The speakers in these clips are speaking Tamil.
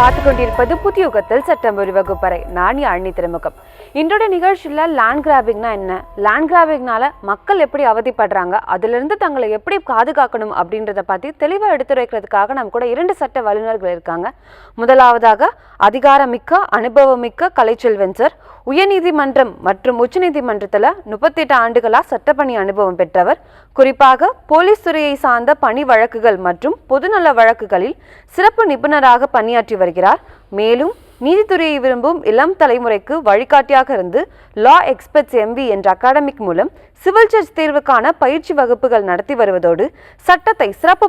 பார்த்துக் கொண்டிருப்பது புதியுகத்தில் சட்டம் ஒரு வகுப்பறை. நான் யாழினி திருமுகம். இன்றோட நிகழ்ச்சியில் லேண்ட் கிராபிங்னா என்ன, லேண்ட் கிராபிங்னால மக்கள் எப்படி அவதிப்படுறாங்க, அதிலிருந்து தங்களை எப்படி பாதுகாக்கணும் அப்படின்றத பற்றி தெளிவாக எடுத்துரைக்கிறதுக்காக நம்ம கூட 2 சட்ட வல்லுநர்கள் இருக்காங்க. முதலாவதாக அதிகாரமிக்க அனுபவமிக்க கலைச்செல்வன் சார். உயர்நீதிமன்றம் மற்றும் உச்சநீதிமன்றத்தில் 38 ஆண்டுகளாக சட்டப்பணி அனுபவம் பெற்றவர். குறிப்பாக போலீஸ் துறையை சார்ந்த பணி வழக்குகள் மற்றும் பொதுநல வழக்குகளில் சிறப்பு நிபுணராக பணியாற்றி வருகிறார். மேலும் நீதித்துறையை விரும்பும் இளம் தலைமுறைக்கு வழிகாட்டியாக இருந்து லா எக்ஸ்பர்ட்ஸ் MB என்ற அகாடமிக் மூலம் சிவில் ஜட்ஜ் தேர்வுக்கான பயிற்சி வகுப்புகள் நடத்தி வருவதோடு சட்டத்தை சிறப்பு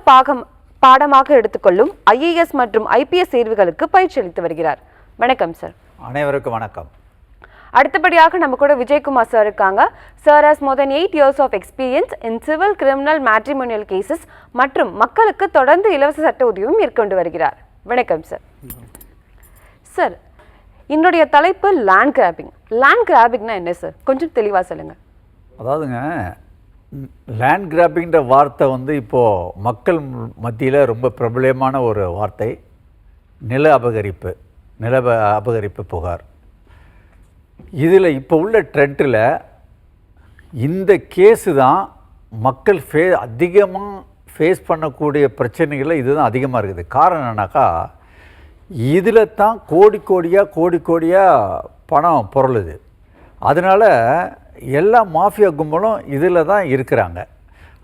பாடமாக எடுத்துக்கொள்ளும் IAS மற்றும் IPS தேர்வுகளுக்கு பயிற்சி அளித்து வருகிறார். வணக்கம் சார். அனைவருக்கும் வணக்கம். அடுத்தபடியாக நம்ம கூட விஜயகுமார் சார் இருக்காங்க. Sir has more than 8 years of experience in civil, criminal, matrimonial cases மற்றும் மக்களுக்கு தொடர்ந்து இலவச சட்ட உதவியும் மேற்கொண்டு வருகிறார். வணக்கம் சார். சார், என்னுடைய தலைப்பு லேண்ட் கிராபிங். லேண்ட் கிராபிங்னா என்ன சார், கொஞ்சம் தெளிவாக சொல்லுங்கள். அதாவதுங்க, லேண்ட் கிராபிங்கிற வார்த்தை இப்போது மக்கள் மத்தியில் ரொம்ப பிரபலமான ஒரு வார்த்தை. நில அபகரிப்பு புகார். இதில் இப்போ உள்ள ட்ரெண்டில் இந்த கேஸு தான் மக்கள் அதிகமாக ஃபேஸ் பண்ணக்கூடிய பிரச்சனைகளில் இதுதான் அதிகமாக இருக்குது. காரணம் என்னன்னாக்கா, இதில் தான் கோடி கோடியாக பணம் பொருளுது. அதனால் எல்லா மாஃபியா கும்பலும் இதில் தான் இருக்கிறாங்க.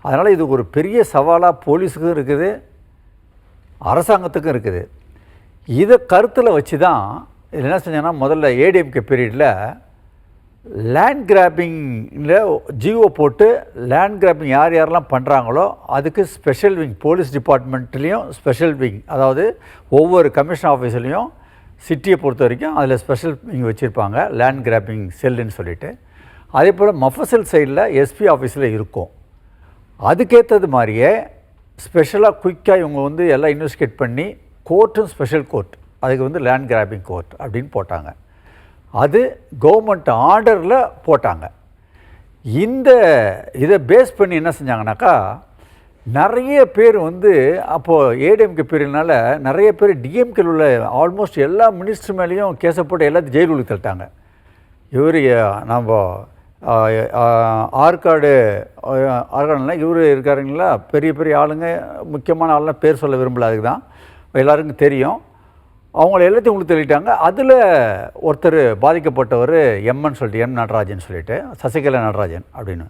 அதனால் இது ஒரு பெரிய சவாலாக போலீஸுக்கும் இருக்குது, அரசாங்கத்துக்கும் இருக்குது. இதை கருத்தில் வச்சு தான் இதில் என்ன செஞ்சாங்கன்னா, முதல்ல ADMK பீரியடில் லேண்ட் கிராபிங்கில் ஜிஓ போட்டு லேண்ட் கிராபிங் யாரெல்லாம் பண்ணுறாங்களோ அதுக்கு ஸ்பெஷல் விங், போலீஸ் டிபார்ட்மெண்ட்லேயும் ஸ்பெஷல் விங், அதாவது ஒவ்வொரு கமிஷன் ஆஃபீஸ்லேயும் சிட்டியை பொறுத்த வரைக்கும் அதில் ஸ்பெஷல் விங் வச்சுருப்பாங்க, லேண்ட் கிராபிங் செல்லுன்னு சொல்லிட்டு. அதே போல் மஃபசல் சைடில் SP ஆஃபீஸில் இருக்கும். அதுக்கேற்றது மாதிரியே ஸ்பெஷலாக குயிக்காக இவங்க எல்லாம் இன்வெஸ்டிகேட் பண்ணி கோர்ட்டும் ஸ்பெஷல் கோர்ட், அதுக்கு லேண்ட் கிராபிங் கோர்ட் அப்படின்னு போட்டாங்க. அது கவர்மெண்ட் ஆர்டரில் போட்டாங்க. இதை பேஸ் பண்ணி என்ன செஞ்சாங்கனாக்கா, நிறைய பேர் அப்போது ADMK பீரியட்னால நிறைய பேர் DMKயில் உள்ள ஆல்மோஸ்ட் எல்லா மினிஸ்டர் மேலேயும் கேஸை போட்டு எல்லாத்தையும் ஜெயிலுக்கு தள்ளிட்டாங்க. நம்ம ஆற்காடுலாம் இவர் இருக்காருங்களா, பெரிய ஆளுங்க, முக்கியமான ஆளுலாம் பேர் சொல்ல விரும்பல, அதுக்கு தான் எல்லாருக்கும் தெரியும். அவங்கள எல்லாத்தையும் உங்களுக்கு தள்ளிட்டாங்க. அதில் ஒருத்தர் பாதிக்கப்பட்டவர் எம்ன்னு சொல்லிட்டு, M நடராஜன் சொல்லிட்டு, சசிகலா நடராஜன் அப்படின்னு.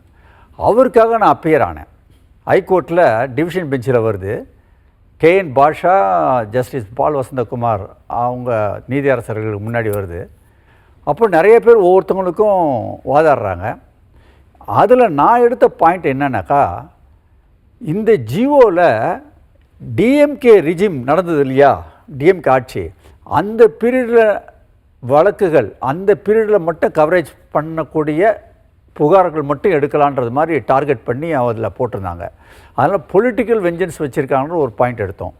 அவருக்காக நான் அப்பியர் ஆனேன். ஹைகோர்ட்டில் டிவிஷன் பெஞ்சில் வருது. KN பாஷா, ஜஸ்டிஸ் பால் வசந்தகுமார் அவங்க நீதியரசர்களுக்கு முன்னாடி வருது. அப்போ நிறைய பேர் ஒவ்வொருத்தவங்களுக்கும் வாதாடுறாங்க. அதில் நான் எடுத்த பாயிண்ட் என்னன்னாக்கா, இந்த ஜிஓவில் DMK ரிஜிம் நடந்தது இல்லையா, DMK ஆட்சி, அந்த பீரியடில் வழக்குகள், அந்த பீரியடில் மட்டும் கவரேஜ் பண்ணக்கூடிய புகார்கள் மட்டும் எடுக்கலான்றது மாதிரி டார்கெட் பண்ணி அதில் போட்டிருந்தாங்க. அதனால் பொலிட்டிக்கல் வெஞ்சன்ஸ் வச்சுருக்காங்கன்னு ஒரு பாயிண்ட் எடுத்தோம்.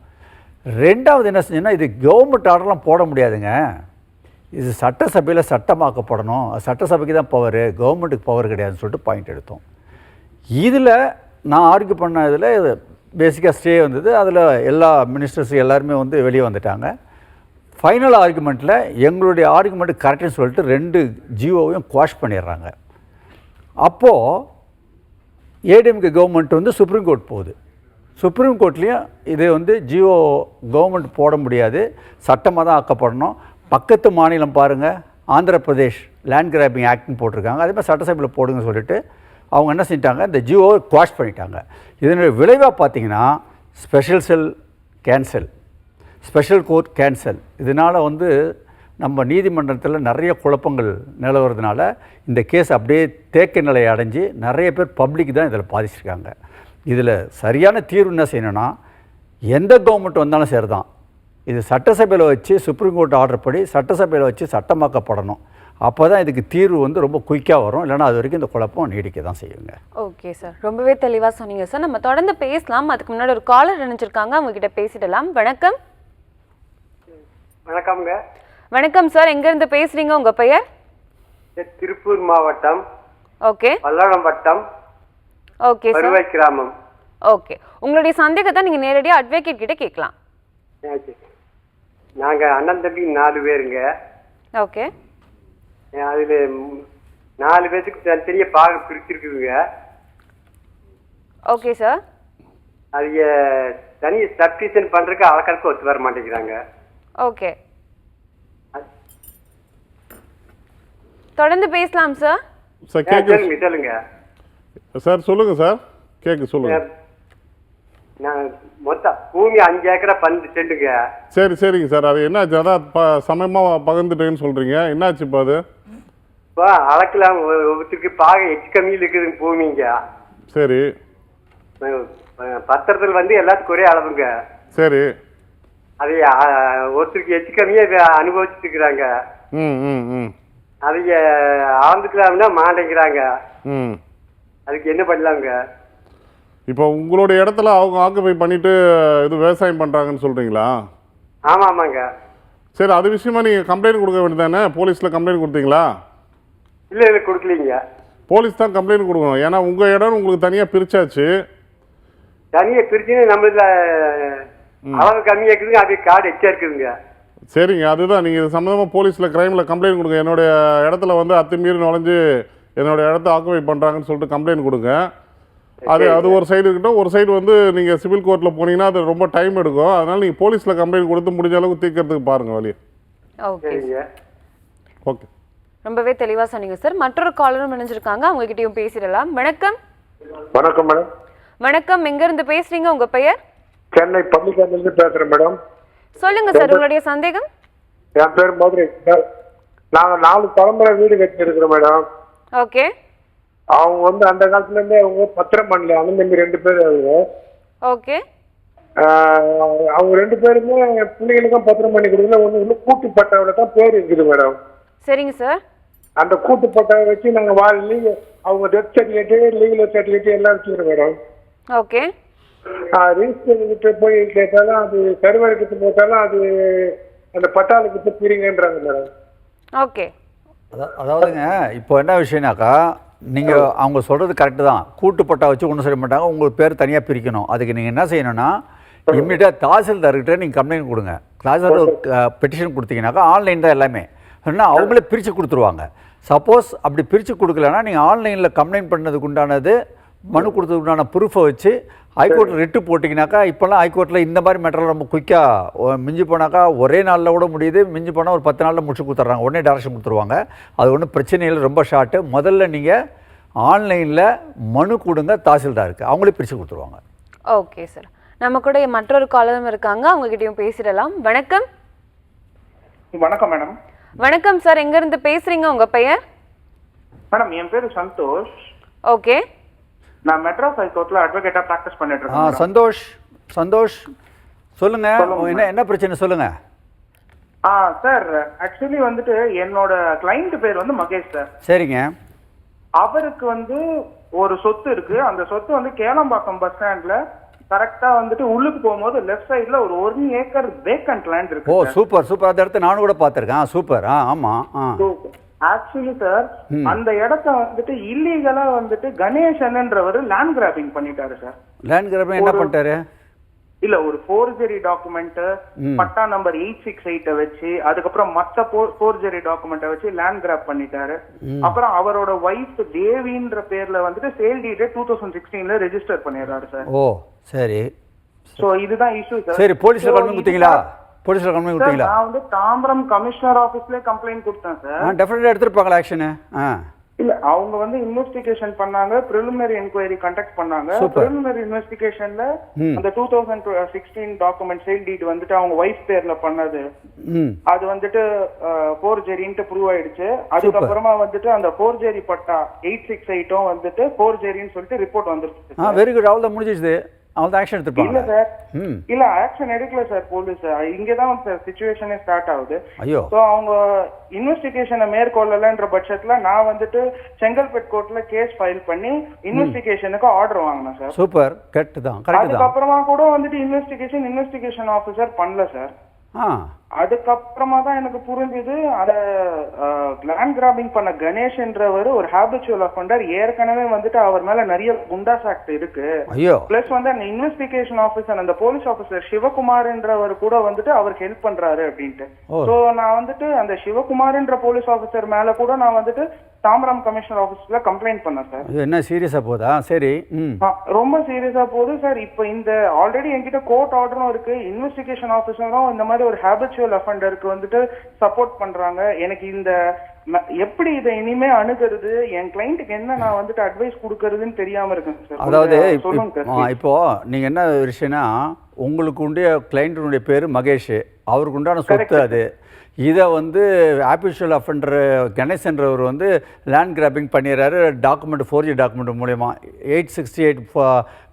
ரெண்டாவது என்ன செஞ்சோன்னா, இது கவர்மெண்ட் ஆர்டர்லாம் போட முடியாதுங்க, இது சட்டசபையில் சட்டமாக்கப்படணும், சட்டசபைக்கு தான் பவர், கவர்மெண்ட்டுக்கு பவர் கிடையாதுன்னு சொல்லிட்டு பாயிண்ட் எடுத்தோம். இதில் நான் ஆர்கியூ பண்ண இதில் பேசிக்காக ஸ்டே வந்தது. அதில் எல்லா மினிஸ்டர்ஸ் எல்லாருமே வெளியே வந்துட்டாங்க. ஃபைனல் ஆர்குமெண்ட்டில் எங்களுடைய ஆர்குமெண்ட்டு கரெக்டுன்னு சொல்லிட்டு 2 ஜிஓவையும் குவாஷ் பண்ணிடுறாங்க. அப்போது ADMK கவர்மெண்ட் சுப்ரீம் கோர்ட் போகுது. சுப்ரீம் கோர்ட்லேயும் இது ஜிஓ கவர்மெண்ட் போட முடியாது, சட்டமாக தான் ஆக்கப்படணும். பக்கத்து மாநிலம் பாருங்கள், ஆந்திர பிரதேஷ் லேண்ட் கிராபிங் ஆக்ட்னு போட்டிருக்காங்க, அதே மாதிரி சட்டசபையில் போடுங்கன்னு சொல்லிட்டு அவங்க என்ன செஞ்சிட்டாங்க, இந்த ஜிஓவை குவாஷ் பண்ணிட்டாங்க. இதனுடைய விளைவாக பார்த்தீங்கன்னா ஸ்பெஷல் செல் கேன்சல், ஸ்பெஷல் கோர்ட் கேன்சல். இதனால் நம்ம நீதிமன்றத்தில் நிறைய குழப்பங்கள் நிலவுறதுனால இந்த கேஸ் அப்படியே தேக்க நிலையை அடைஞ்சு நிறைய பேர் பப்ளிக் தான் இதில் பாதிச்சிருக்காங்க. இதில் சரியான தீர்வு என்ன செய்யணும்னா, எந்த கவர்மெண்ட் வந்தாலும் சரி தான், இது சட்டசபையில் வச்சு சுப்ரீம் கோர்ட் ஆர்டர் படி சட்டசபையில் வச்சு சட்டமாக்கப்படணும். அப்போ தான் இதுக்கு தீர்வு ரொம்ப குயிக்காக வரும், இல்லைனா அது வரைக்கும் இந்த குழப்பம் நீடிக்க தான் செய்யுங்க. ஓகே சார், ரொம்பவே தெளிவாக சொன்னீங்க சார். நம்ம தொடர்ந்து பேசலாம். அதுக்கு முன்னாடி ஒரு காலர் நினைச்சிருக்காங்க, அவங்க கிட்ட பேசிடலாம். வணக்கம். வணக்கம்ங்க. வணக்கம் சார், எங்கேருந்து பேசுகிறீங்க, உங்கள் பெயர்? திருப்பூர் மாவட்டம். ஓகே. பல்லடம் வட்டம். Okay sir. கிராமம். ஓகே, உங்களுடைய சந்தேகத்தை நீங்கள் நேரடியாக அட்வொகேட் கிட்ட கேட்கலாம். நாங்க அண்ணன் தம்பி 4 பேருங்க. ஓகே. அதுல 4 பேருக்கு தனித்தனியா பாக பிரிச்சிருக்குதுங்க. Okay sir. அது தனி சப்ஸ்கிரிப்ஷன் பண்றதுக்கு அளக்கறதுக்கு ஒத்து வர மாட்டேங்கிறாங்க. ஓகே, தொடர்ந்து பேசலாம் சார். சார் கேக்கு சொல்லுங்க சார். சொல்லுங்க சார், கேக்கு சொல்லுங்க. நான் மொத்தம் பூமி 5 ஏக்கரா 12 சென்ட்டுங்க. சரிங்க சார். அது என்னாச்சு? அதான் சமயமாக பகிர்ந்துட்டேன்னு சொல்கிறீங்க. என்னாச்சு இப்போ அது? இப்போ அளக்கலாம் ஒவ்வொருத்தருக்கு பாக எச்சு கம்மியில் இருக்குதுங்க பூமிங்க. சரி. பத்திரத்தில் வந்து எல்லாத்துக்கும் ஒரே அளவுங்க. சரி. அதை ஒருத்தருக்கு எச்சு கம்மியாக அனுபவிச்சுட்டு இருக்கிறாங்க. அதை அளந்துக்கலாம்னா மாட்டேங்கிறாங்க. அதுக்கு என்ன பண்ணலாங்க? இப்போ உங்களுடைய இடத்துல அவங்க ஆக்குபை பண்ணிட்டு இது விவசாயம் பண்ணுறாங்கன்னு சொல்கிறீங்களா? ஆமாங்க. சரி, அது விஷயமா நீங்கள் கம்ப்ளைண்ட் கொடுக்க வேண்டியதானே? போலீஸில் கம்ப்ளைண்ட் கொடுத்தீங்களா? இல்லை கொடுக்கலீங்க. போலீஸ் தான் கம்ப்ளைண்ட் கொடுக்கணும். ஏன்னா உங்கள் இடம் உங்களுக்கு தனியாக பிரிச்சாச்சு. தனியாக பிரிச்சுன்னு நம்மள அளவு கம்மியாக இருக்குதுங்க. அது கார்டு எச்சா இருக்குதுங்க. சரிங்க, அதுதான் நீங்கள் இது சம்மந்தமாக போலீஸில் க்ரைமில் கம்ப்ளைண்ட் கொடுங்க. என்னுடைய இடத்துல வந்து அத்துமீறி நுழைஞ்சு என்னுடைய இடத்த ஆக்குபை பண்ணுறாங்கன்னு சொல்லிட்டு கம்ப்ளைண்ட் கொடுங்க. அது ஒரு சைடு இருக்கட்டும். ஒரு சைடு வந்து நீங்கள் சிவில் கோர்ட்டில் போனீங்கன்னா அது ரொம்ப டைம் எடுக்கும். அதனால் நீங்கள் போலீஸில் கம்ப்ளைண்ட் கொடுத்து முடிஞ்ச அளவுக்கு தீர்க்கறதுக்கு பாருங்கள் வழியை. Okay, okay. ரொம்பவே தெளிவாக சொன்னீங்க சார். மற்றொரு காலரும் இணைஞ்சிருக்காங்க, அவங்க கிட்டயும் பேசிடலாம். வணக்கம். வணக்கம் மேடம். வணக்கம், எங்கேருந்து பேசுறீங்க? உங்கள் பெயர்? சென்னை பள்ளிக்காட்டிலிருந்து பேசுகிறேன் மேடம். சொல்லுங்க சார், உங்களுடைய சந்தேகம். என் பேர் மதுரை. நாங்கள் 4 தலைமுறை வீடு கட்டிருக்கிறோம் மேடம். ஓகே. அவங்க வந்து அந்த காலத்துல இருந்தே அவங்க பத்திரம் பண்ணல. அண்ணன் தம்பி 2 பேர். அவங்க ஓகே. அவங்க 2 பேருமே பிள்ளைகளுக்கும் பத்திரம் பண்ணி கொடுக்கல. ஒன்று கூட்டு பட்டாவில் தான் பேர் இருக்குது மேடம். சரிங்க சார். அந்த கூட்டு பட்டாவை வச்சு நாங்கள் அவங்க டெத் சர்டிஃபிகேட்டு லீகல் சர்டிஃபிகேட்டு எல்லாம் வச்சுக்கிறோம் மேடம். ஓகே. ரிஜிஸ்டர் கிட்ட போய் கேட்டாலும் அது சர்வர் கிட்ட போட்டாலும் அது அந்த பட்டாளு கிட்ட பிரிங்கன்றாங்க மேடம். ஓகே. அதாவதுங்க இப்போ என்ன விஷயம்னாக்கா, நீங்கள் அவங்க சொல்கிறது கரெக்டு தான். கூட்டுப்பட்டா வச்சு ஒன்றும் செய்ய மாட்டாங்க. உங்களுக்கு பேர் தனியாக பிரிக்கணும். அதுக்கு நீங்கள் என்ன செய்யணும்னா, இம்மிடியாக தாசில்தார்கிட்ட நீங்கள் கம்ப்ளைண்ட் கொடுங்க. தாசில்தார் பெட்டிஷன் கொடுத்தீங்கன்னாக்கா ஆன்லைன் தான் எல்லாமே. ஏன்னா அவங்களே பிரித்து கொடுத்துருவாங்க. சப்போஸ் அப்படி பிரித்து கொடுக்கலன்னா நீங்கள் ஆன்லைனில் கம்ப்ளைண்ட் பண்ணதுக்கு உண்டானது மனு கொடுத்ததுக்கு உண்டான ப்ரூஃபை வச்சு ஹைகோர்ட்டில் ரிட்டு போட்டிங்கனாக்கா, இப்போல்லாம் ஹைகோர்ட்டில் இந்த மாதிரி மேட்டரில் ரொம்ப குயிக்காக மிஞ்சி போனாக்கா ஒரே நாளில் கூட முடியுது. மிஞ்சி போனால் ஒரு 10 நாளில் முடிச்சு கொடுத்துட்றாங்க. உடனே டைரக்ஷன் கொடுத்துருவாங்க. அது ஒன்றும் பிரச்சனை இல்லை, ரொம்ப ஷார்ட்டு. முதல்ல நீங்கள் ஆன்லைனில் மனு கொடுங்க தாசில்தாருக்கு, அவங்களே பிரித்து கொடுத்துருவாங்க. Okay sir. நம்ம கூட மற்றொரு காலரும் இருக்காங்க, அவங்ககிட்டயும் பேசிடலாம். வணக்கம். வணக்கம் மேடம். வணக்கம் சார், எங்கேருந்து பேசுகிறீங்க? உங்கள் பெயர்? மேடம் என் பேர் சந்தோஷ். ஓகே. நான் மெட்ராஸ் ஹைகோர்ட்ல அட்வொகேட்டா பிராக்டிஸ் பண்ணிட்டு இருக்கேன். சந்தோஷ் சொல்லுங்க, என்ன பிரச்சனை சொல்லுங்க. சார் ஆக்சுவலி வந்துட்டு என்னோட கிளைண்ட் பேர் வந்து மகேஷ் சார். சரிங்க. அவருக்கு வந்து ஒரு சொத்து இருக்கு. அந்த சொத்து வந்து கேளம்பாக்கம் பஸ் ஸ்டாண்ட்ல கரெக்டா வந்துட்டு உள்ளுக்கு போகும்போது லெஃப்ட் சைடுல ஒரு 1 ஏக்கர் வேக்கன்ட் லேண்ட் இருக்கு. ஓ சூப்பர் சூப்பர். அந்த இடத்த நானும் கூட பார்த்திருக்கேன். சூப்பர். ஆமா. ஆக்சுவலி சார் அந்த இடத்த வந்துட்டு இல்லீகலா வந்துட்டு கணேசன்ன்றவர் லேண்ட் கிராபிங் பண்ணிட்டாரு சார். லேண்ட் கிராபிங் என்ன பண்ணிட்டாரு? இல்ல ஒரு ஃபோர்ஜரி டாக்குமெண்ட் பட்டா நம்பர் 868 வச்சு அதுக்கப்புறம் மத்த ஃபோர்ஜரி டாக்குமெண்ட்டை வச்சு லேண்ட் கிராப் பண்ணிட்டாரு. அப்புறம் அவரோட வைஃப் தேவின்ற பேர்ல வந்துட்டு சேல் டீட் 2016ல ரெஜிஸ்டர் பண்ணிடுறாரு சார். ஓ சரி. சோ இதுதான் இஷ்யூ சார். சரி, போலீஸ்ல கம்ப்ளைண்ட் கொடுத்தீங்களா? போலீஸ்ல கம்ப்ளைண்ட் கொடுத்தீங்களா? நான் வந்து தாம்பரம் கமிஷனர் ஆபீஸ்ல கம்ப்ளைண்ட் கொடுத்தேன் சார். டெஃபினட்டா எடுத்துப்பாங்களா ஆக்ஷன்? இல்ல அவங்க வந்து இன்வெஸ்டிகேஷன் பண்ணாங்க, பிரிலிமினரி என்கொயரி கண்டக்ட் பண்ணாங்க. பிரிலிமினரி இன்வெஸ்டிகேஷன்ல அந்த 2016 டாக்குமெண்ட் சேல் டீட் வந்துட்டு அவங்க வைஃப் பேர்ல பண்ணது அது வந்துட்டு ஃபோர்ஜரின்ட்டு ப்ரூவ் ஆயிடுச்சு. அதுக்கப்புறமா வந்துட்டு அந்த ஃபோர்ஜரி பட்டா 868 வந்துட்டு ஃபோர்ஜரின்னு சொல்லிட்டு ரிப்போர்ட் வந்துருச்சு. Very good. அவ்வளவு முடிஞ்சிச்சு. அவங்க ஆக்ஷன் எடுத்துப்பாங்க. இல்ல சார், இல்ல ஆக்ஷன் எடுக்கல சார் போலீஸ். இங்கதான் சார் சிச்சுவேஷனே ஸ்டார்ட் ஆகுது. ஐயோ. சோ அவங்க இன்வெஸ்டிகேஷனை மேற்கொள்ளலன்ற பட்சத்துல நான் வந்துட்டு செங்கல்பேட் கோர்ட்ல கேஸ் ஃபைல் பண்ணி இன்வெஸ்டிகேஷனுக்கு ஆர்டர் வாங்கினேன் சார். சூப்பர். கரெக்ட் தான். அதுக்கப்புறமா கூட வந்துட்டு இன்வெஸ்டிகேஷன் ஆபீசர் பண்ணல சார். அதுக்கப்புறமா தான் எனக்கு புரிஞ்சுது அத லேண்ட் கிராபிங் பண்ண கணேஷ்ன்றவர் ஒரு ஹேபிச்சுவல் அஃபெண்டர். ஏற்கனவே வந்துட்டு அவர் மேல நிறைய குண்டாஸ் ஆக்ட் இருக்கு. ஐயோ. பிளஸ் வந்து அந்த இன்வெஸ்டிகேஷன் ஆபீசர் அந்த போலீஸ் ஆபீசர் சிவகுமார்ன்றவர் கூட வந்துட்டு அவருக்கு ஹெல்ப் பண்றாரு அப்படின்ட்டு. சோ நான் வந்துட்டு அந்த சிவகுமார்ன்ற போலீஸ் ஆபீசர் மேல கூட நான் வந்துட்டு தாம்பரம் கமிஷனர் ஆபீஸ்ல கம்ப்ளைண்ட் பண்ணேன் சார். என்ன சீரியஸா போதா? சரி. ரொம்ப சீரியஸா போகுது சார். இப்ப இந்த ஆல்ரெடி என்கிட்ட கோர்ட் ஆர்டரும் இருக்கு. இன்வெஸ்டிகேஷன் ஆபீசரும் இந்த மாதிரி ஒரு ஹேபிச்சுவல் அஃபெண்டருக்கு வந்துட்டு சப்போர்ட் பண்றாங்க. எனக்கு இந்த எப்படி இதை இனிமே அணுகிறது, என் கிளைண்ட்டுக்கு என்ன நான் வந்துட்டு அட்வைஸ் கொடுக்கறதுன்னு தெரியாம இருக்குங்க சார். அதாவது சொல்லுங்க. இப்போ நீங்க என்ன விஷயம்னா, உங்களுக்கு உடைய கிளைண்ட்டுடைய பேரு மகேஷ், அவருக்கு உண்டான சொத்து அது. இதை வந்து ஆபிஷியல் அஃபெண்டர் கணேசன்றவர் வந்து லேண்ட் கிராபிங் பண்ணிடுறாரு. டாக்குமெண்ட் 4G டாக்குமெண்ட் மூலயமா 868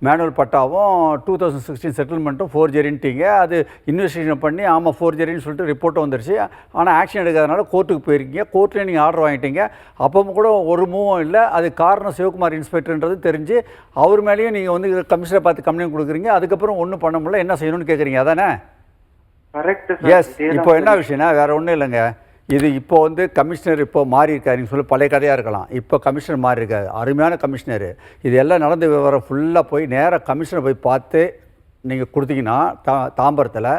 மேனுவல் பட்டாவும் 2016 செட்டில்மெண்ட்டும் ஃபோர்ஜரின்ட்டிங்க. அது இன்வெஸ்டிகேஷன் பண்ணி ஆமாம் ஃபோர்ஜரின்னு சொல்லிட்டு ரிப்போர்ட்டும் வந்துருச்சு. ஆனால் ஆக்ஷன் எடுக்காதனால கோர்ட்டுக்கு போயிருக்கீங்க. கோர்ட்டில் நீங்கள் ஆர்டர் வாங்கிட்டீங்க. அப்பவும் கூட ஒரு மூவும் இல்லை. அது காரணம் சிவகுமார் இன்ஸ்பெக்டர்ன்றது தெரிஞ்சு அவர் மேலேயும் நீங்கள் வந்து கமிஷனரை பார்த்து கம்ப்ளைண்ட் கொடுக்குறீங்க. அதுக்கப்புறம் ஒன்றும் பண்ண முடியல, என்ன செய்யணும்னு கேட்குறீங்க, அதானே? எஸ். இப்போ என்ன விஷயம்னா வேற ஒன்றும் இல்லைங்க. இது இப்போ வந்து கமிஷனர் இப்போ மாறி இருக்காருன்னு சொல்லி பழைய கதையாக இருக்கலாம். இப்போ கமிஷனர் மாறி இருக்காரு, அருமையான கமிஷனரு. இது எல்லாம் நடந்த விவரம் ஃபுல்லாக போய் நேராக கமிஷனர் போய் பார்த்து நீங்கள் கொடுத்தீங்கன்னா தாம்பரத்தில்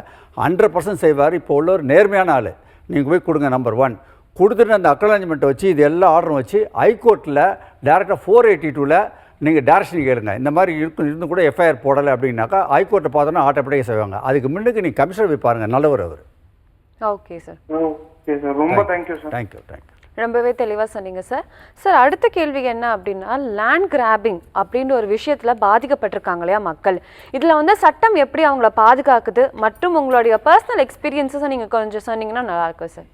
100% செய்வார். இப்போ உள்ள ஒரு நேர்மையான ஆள். நீங்கள் போய் கொடுங்க. நம்பர் 1 கொடுத்துட்டு அந்த அக்னாலஜ்மெண்ட்டை வச்சு இது எல்லா ஆர்டரும் வச்சு ஹைகோர்ட்டில் டேரெக்டாக 482ல் நீங்கள் டேரக்ஷன் கேளுங்க. இந்த மாதிரி இருந்து கூட எஃப்ஐஆர் போடலை அப்படின்னாக்கா ஹைகோர்ட்டை பார்த்தோன்னா ஆட்டோமேட்டிக்காக செய்வாங்க. அதுக்கு முன்னுக்கு நீங்கள் கமிஷனர் போய் பாருங்கள், நல்லவர் அவர். Okay sir. ஓகே சார், ரொம்ப தேங்க்யூ சார். தேங்க்யூ. ரொம்பவே தெளிவாக சொன்னீங்க சார். சார், அடுத்த கேள்வி என்ன அப்படின்னா, லேண்ட் கிராபிங் அப்படின்ற ஒரு விஷயத்தில் பாதிக்கப்பட்டிருக்காங்க இல்லையா மக்கள், இதில் வந்து சட்டம் எப்படி அவங்கள பாதுகாக்குது மற்றும் உங்களுடைய பர்சனல் எக்ஸ்பீரியன்ஸஸை நீங்கள் கொஞ்சம் சொன்னீங்கன்னா நல்லாயிருக்கும் சார்.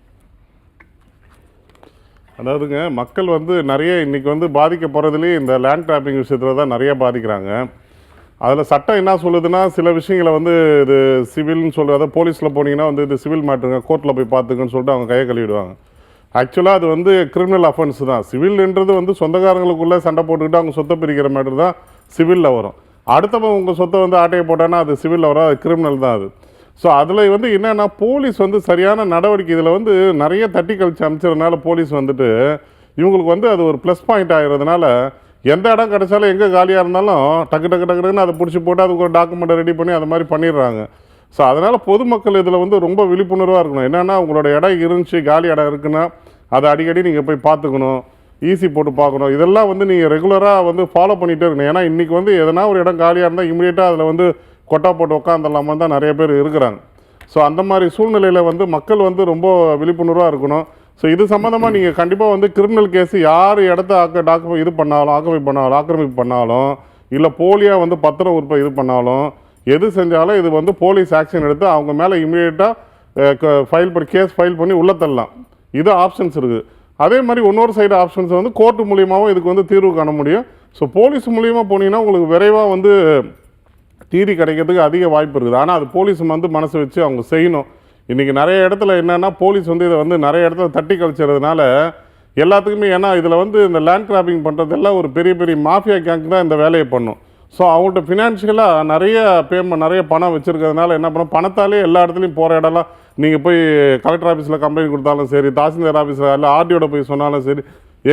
அதாவதுங்க, மக்கள் வந்து நிறைய இன்றைக்கி வந்து பாதிக்க போகிறதுலேயே இந்த லேண்ட் கிராபிங் விஷயத்தில் தான் நிறைய பாதிக்கிறாங்க. அதில் சட்டம் என்ன சொல்லுதுன்னா, சில விஷயங்களை வந்து இது சிவில்னு சொல்கிறத போலீஸில் போனீங்கன்னா வந்து இது சிவில் மேட்டருங்க, கோர்ட்டில் போய் பார்த்துக்குன்னு சொல்லிட்டு அவங்க கையை கழுவிடுவாங்க. ஆக்சுவலாக அது வந்து கிரிமினல் அஃபென்ஸ் தான். சிவில்ன்றது வந்து சொந்தக்காரங்களுக்குள்ளே சண்டை போட்டுக்கிட்டு அவங்க சொத்தை பிரிக்கிற மேட்டர் தான் சிவிலில் வரும். அடுத்தவங்க உங்கள் சொத்தை வந்து ஆட்டையை போட்டான்னா அது சிவிலில் வரும், அது கிரிமினல் தான் அது. ஸோ அதில் வந்து என்னென்னா போலீஸ் வந்து சரியான நடவடிக்கை இதில் வந்து நிறைய தட்டி கழிச்சு அமைச்சதுனால போலீஸ் வந்துட்டு இவங்களுக்கு வந்து அது ஒரு ப்ளஸ் பாயிண்ட் ஆகிறதுனால எந்த இடம் கிடைச்சாலும் எங்கே காலியாக இருந்தாலும் டக்கு டக்கு டக்குன்னு அதை பிடிச்சி போட்டு அதுக்கு ஒரு டாக்குமெண்ட்டை ரெடி பண்ணி அது மாதிரி பண்ணிடுறாங்க. ஸோ அதனால் பொதுமக்கள் இதில் வந்து ரொம்ப விழிப்புணர்வாக இருக்கணும். என்னென்னா உங்களோட இடம் இருந்துச்சு, காலி இடம் இருக்குன்னா அதை அடிக்கடி நீங்கள் போய் பார்த்துக்கணும், ஈஸி போட்டு பார்க்கணும். இதெல்லாம் வந்து நீங்கள் ரெகுலராக வந்து ஃபாலோ பண்ணிகிட்டே இருக்கணும். ஏன்னா இன்றைக்கி வந்து எதனா ஒரு இடம் காலியாக இருந்தால் இமீடியட்டாக அதில் வந்து கொட்டா போட்டு உட்காந்துடலாமா தான் நிறைய பேர் இருக்கிறாங்க. ஸோ அந்த மாதிரி சூழ்நிலையில் வந்து மக்கள் வந்து ரொம்ப விழிப்புணர்வாக இருக்கணும். ஸோ இது சம்மந்தமாக நீங்கள் கண்டிப்பாக வந்து கிரிமினல் கேஸு யார் இடத்த ஆக்கிரமிப்பு பண்ணாலும் இல்லை போலியாக வந்து பத்திரம் இது பண்ணாலும் எது செஞ்சாலும் இது வந்து போலீஸ் ஆக்ஷன் எடுத்து அவங்க மேலே இமீடியட்டாக கேஸ் ஃபைல் பண்ணி உள்ள தள்ளலாம். இது ஆப்ஷன்ஸ் இருக்குது. அதே மாதிரி இன்னொரு சைடு ஆப்ஷன்ஸ் வந்து கோர்ட்டு மூலியமாகவும் இதுக்கு வந்து தீர்வு காண முடியும். ஸோ போலீஸ் மூலியமாக போனீங்கன்னா உங்களுக்கு விரைவாக வந்து தீர்வு கிடைக்கிறதுக்கு அதிக வாய்ப்பு இருக்குது. ஆனால் அது போலீஸ் வந்து மனசு வச்சு அவங்க செய்யணும். இன்றைக்கி நிறைய இடத்துல என்னென்னா போலீஸ் வந்து இதை வந்து நிறைய இடத்துல தட்டி கழிச்சதுனால எல்லாத்துக்குமே, ஏன்னா இதில் வந்து இந்த லேண்ட் கிராபிங் பண்ணுறதெல்லாம் ஒரு பெரிய பெரிய மாஃபியா கேங்க் தான் இந்த வேலையை பண்ணும். ஸோ அவங்கள்ட்ட ஃபினான்ஷியலாக நிறைய பணம் வச்சுருக்கிறதுனால என்ன பண்ணும், பணத்தாலே எல்லா இடத்துலையும் போகிற இடம்லாம் நீங்கள் போய் கலெக்டர் ஆஃபீஸில் கம்ப்ளைண்ட் கொடுத்தாலும் சரி, தாசில்தார் ஆஃபீஸில் இல்லை ஆர்டிஓட போய் சொன்னாலும் சரி,